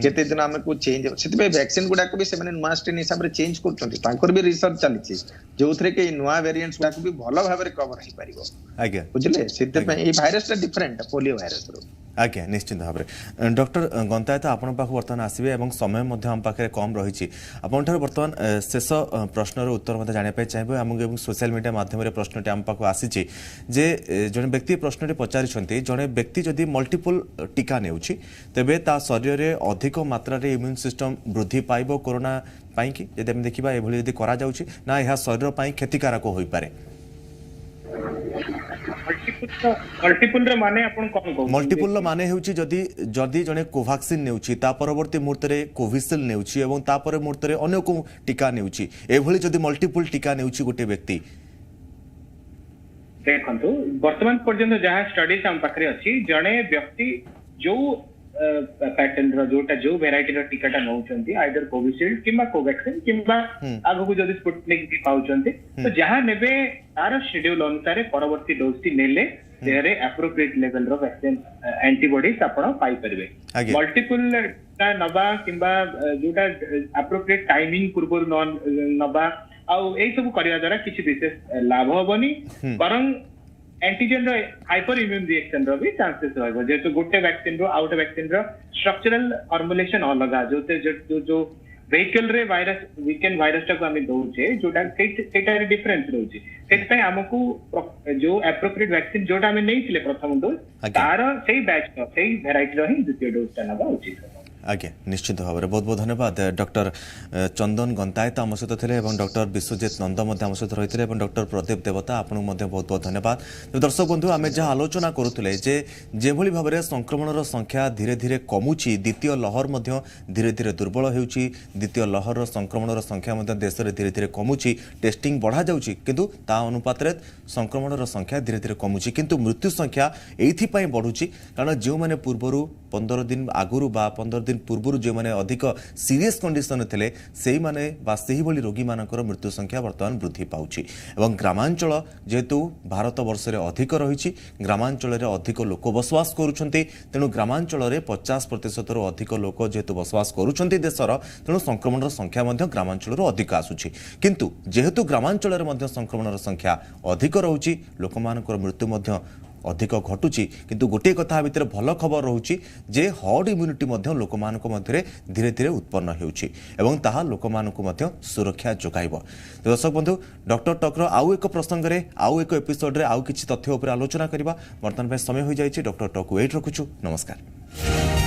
केते दिन हमें को चेंज सेते वैक्सीन गुडा को भी से माने नुआ स्ट्रेन हिसाब रे चेंज करतंती तांकर भी रिसर्च चली छी जोथरे के नुआ वेरिएंट्स गुडा को भी भलो भाबे रे कवर हे परिबो आज्ञा बुझले सेते पे ए वायरस टा डिफरेंट पोलियो वायरस रो आज्ञा निश्चित भाव में डॉक्टर गंतायत आपण पाख बर्तमान आसबे एवं समय मध्य हम पाखे कम रही आपण ठार बर्तमान शेष प्रश्नर उत्तर मत जानापी चाहिए आम सोशल मीडिया माध्यम प्रश्नटी आम पाख आसी जे जड़े व्यक्ति प्रश्न पचारि जड़े व्यक्ति जदि मल्टीपल टीका नेउछि तेबे ता शरीर में अधिक मात्रा रे इम्यून सिस्टम वृद्धि पाइबो कोरोना पाई कि यदि हम देखिबा एभली यदि करा जाउछि ना यह शरीर पाई क्षतिकारक होई पारे मल्टीपल रे माने आपण कोन कहू मल्टीपल रो माने हेउछि जदि जदि जने कोवैक्सीन नेउछि ता परवर्ती मुहूर्त रे कोविशील्ड नेउछि एवं ता पर मुहूर्त रे अन्य को टीका नेउछि एभली जदि मल्टीपल टीका नेउछि गोटे व्यक्ति देखंतु वर्तमान पर्यंत जहां स्टडीज हम पाखरे अछि जने व्यक्ति जो पैटर्न रो जोटा जो वेराइटी रो टीकाटा नउचंती आइदर कोविशील्ड किंबा कोवैक्सीन किंबा आगो को जदि स्पुटनिक भी पाउचंती तो जहां नेबे तार शेड्यूल अनुसार परवर्ती डोज टी नेले देरे एप्रोप्रिएट लेवल रो वैक्सीन एंटीबॉडीज आपण पाई परबे मल्टीपल ता नबा किंबा जोटा एप्रोप्रिएट टाइमिंग पूर्व नबा आ एई सब करिया द्वारा किछि विशेष लाभ होबनी परं एंटीजन रो हाइपर इम्यून रिएक्शन रो भी चांसेस रहबो जेतो गोटे वैक्सीन रो आउट वैक्सीन रो स्ट्रक्चरल फॉर्मुलेशन अलगा जोते जो वेहिकल रे वायरस वीकेंड वायरस टा को हम दोचे जोटा सेटा रे डिफरेंस रहउची ସେଥିପାଇଁ ଆମକୁ ଯୋଉ ଆପ୍ରୋପ୍ରିଏଟ ଭ୍ୟାକ୍ସିନ ଯୋଉଟା ଆମେ ନେଇଥିଲେ ପ୍ରଥମ ଡୋଜ ତାର ସେଇ ବ୍ୟାଚ୍ ସେଇ ଭେରାଇଟିର ହିଁ ଦ୍ୱିତୀୟ ଡୋଜଟା ନେବା ଉଚିତ। आज्ञा निश्चित भाव में बहुत बहुत धन्यवाद डॉक्टर चंदन गंतायत आम सहित थे डॉक्टर विश्वजीत नंद आम सहित रही है डॉक्टर प्रदीप देवता आपको बहुत बहुत धन्यवाद। दर्शक बंधु आम जहाँ आलोचना करुले जो भाव में संक्रमण संख्या धीरे धीरे कमुची द्वितीय लहर धीरे धीरे दुर्बल होउची द्वितीय लहर संक्रमण संख्या देश में धीरे धीरे कमुची टेस्टिंग बढ़ा जाउची किंतु ता अनुपात रे संक्रमण संख्या धीरे धीरे कमुची किंतु मृत्यु संख्या एइथि बढ़ुची कारण जो मैंने पूर्वर 15 दिन आगुरी 15 दिन पूर्व जो मैंने अधिक सीरियस कंडीशन थे से माने से रोगी मानकर मृत्यु संख्या बर्तमान वृद्धि पाउची एवं ग्रामांचल जेहेतु भारत वर्ष रे अधिक रही ग्रामांचल रे अधिक लोक बसवास करुछंती तेणु ग्रामांचल रे 50% रु अधिक लोक जेहेतु बसवास करुछंती देशर तेणु संक्रमण संख्या ग्रामांचल अधिक आसुची किंतु जेहेतु ग्रामांचल रे संक्रमण संख्या अधिक रहुची लोक मानकर मृत्यु अधिक घटुची किंतु गोटे कथा भितर भल खबर रोचे जे हर्ड इम्यूनिटी लोक मध्य धीरे धीरे उत्पन्न होउची एवं ताहा लोक सुरक्षा जोगाइब। दर्शक बंधु डॉक्टर टॉक आउ एक प्रसंग रे आउ एक एपिसोड रे आउ किछि तथ्य उपर आलोचना करबा वर्तमान समय हो जाइछि। डॉक्टर टॉक वेट रखुछु। नमस्कार।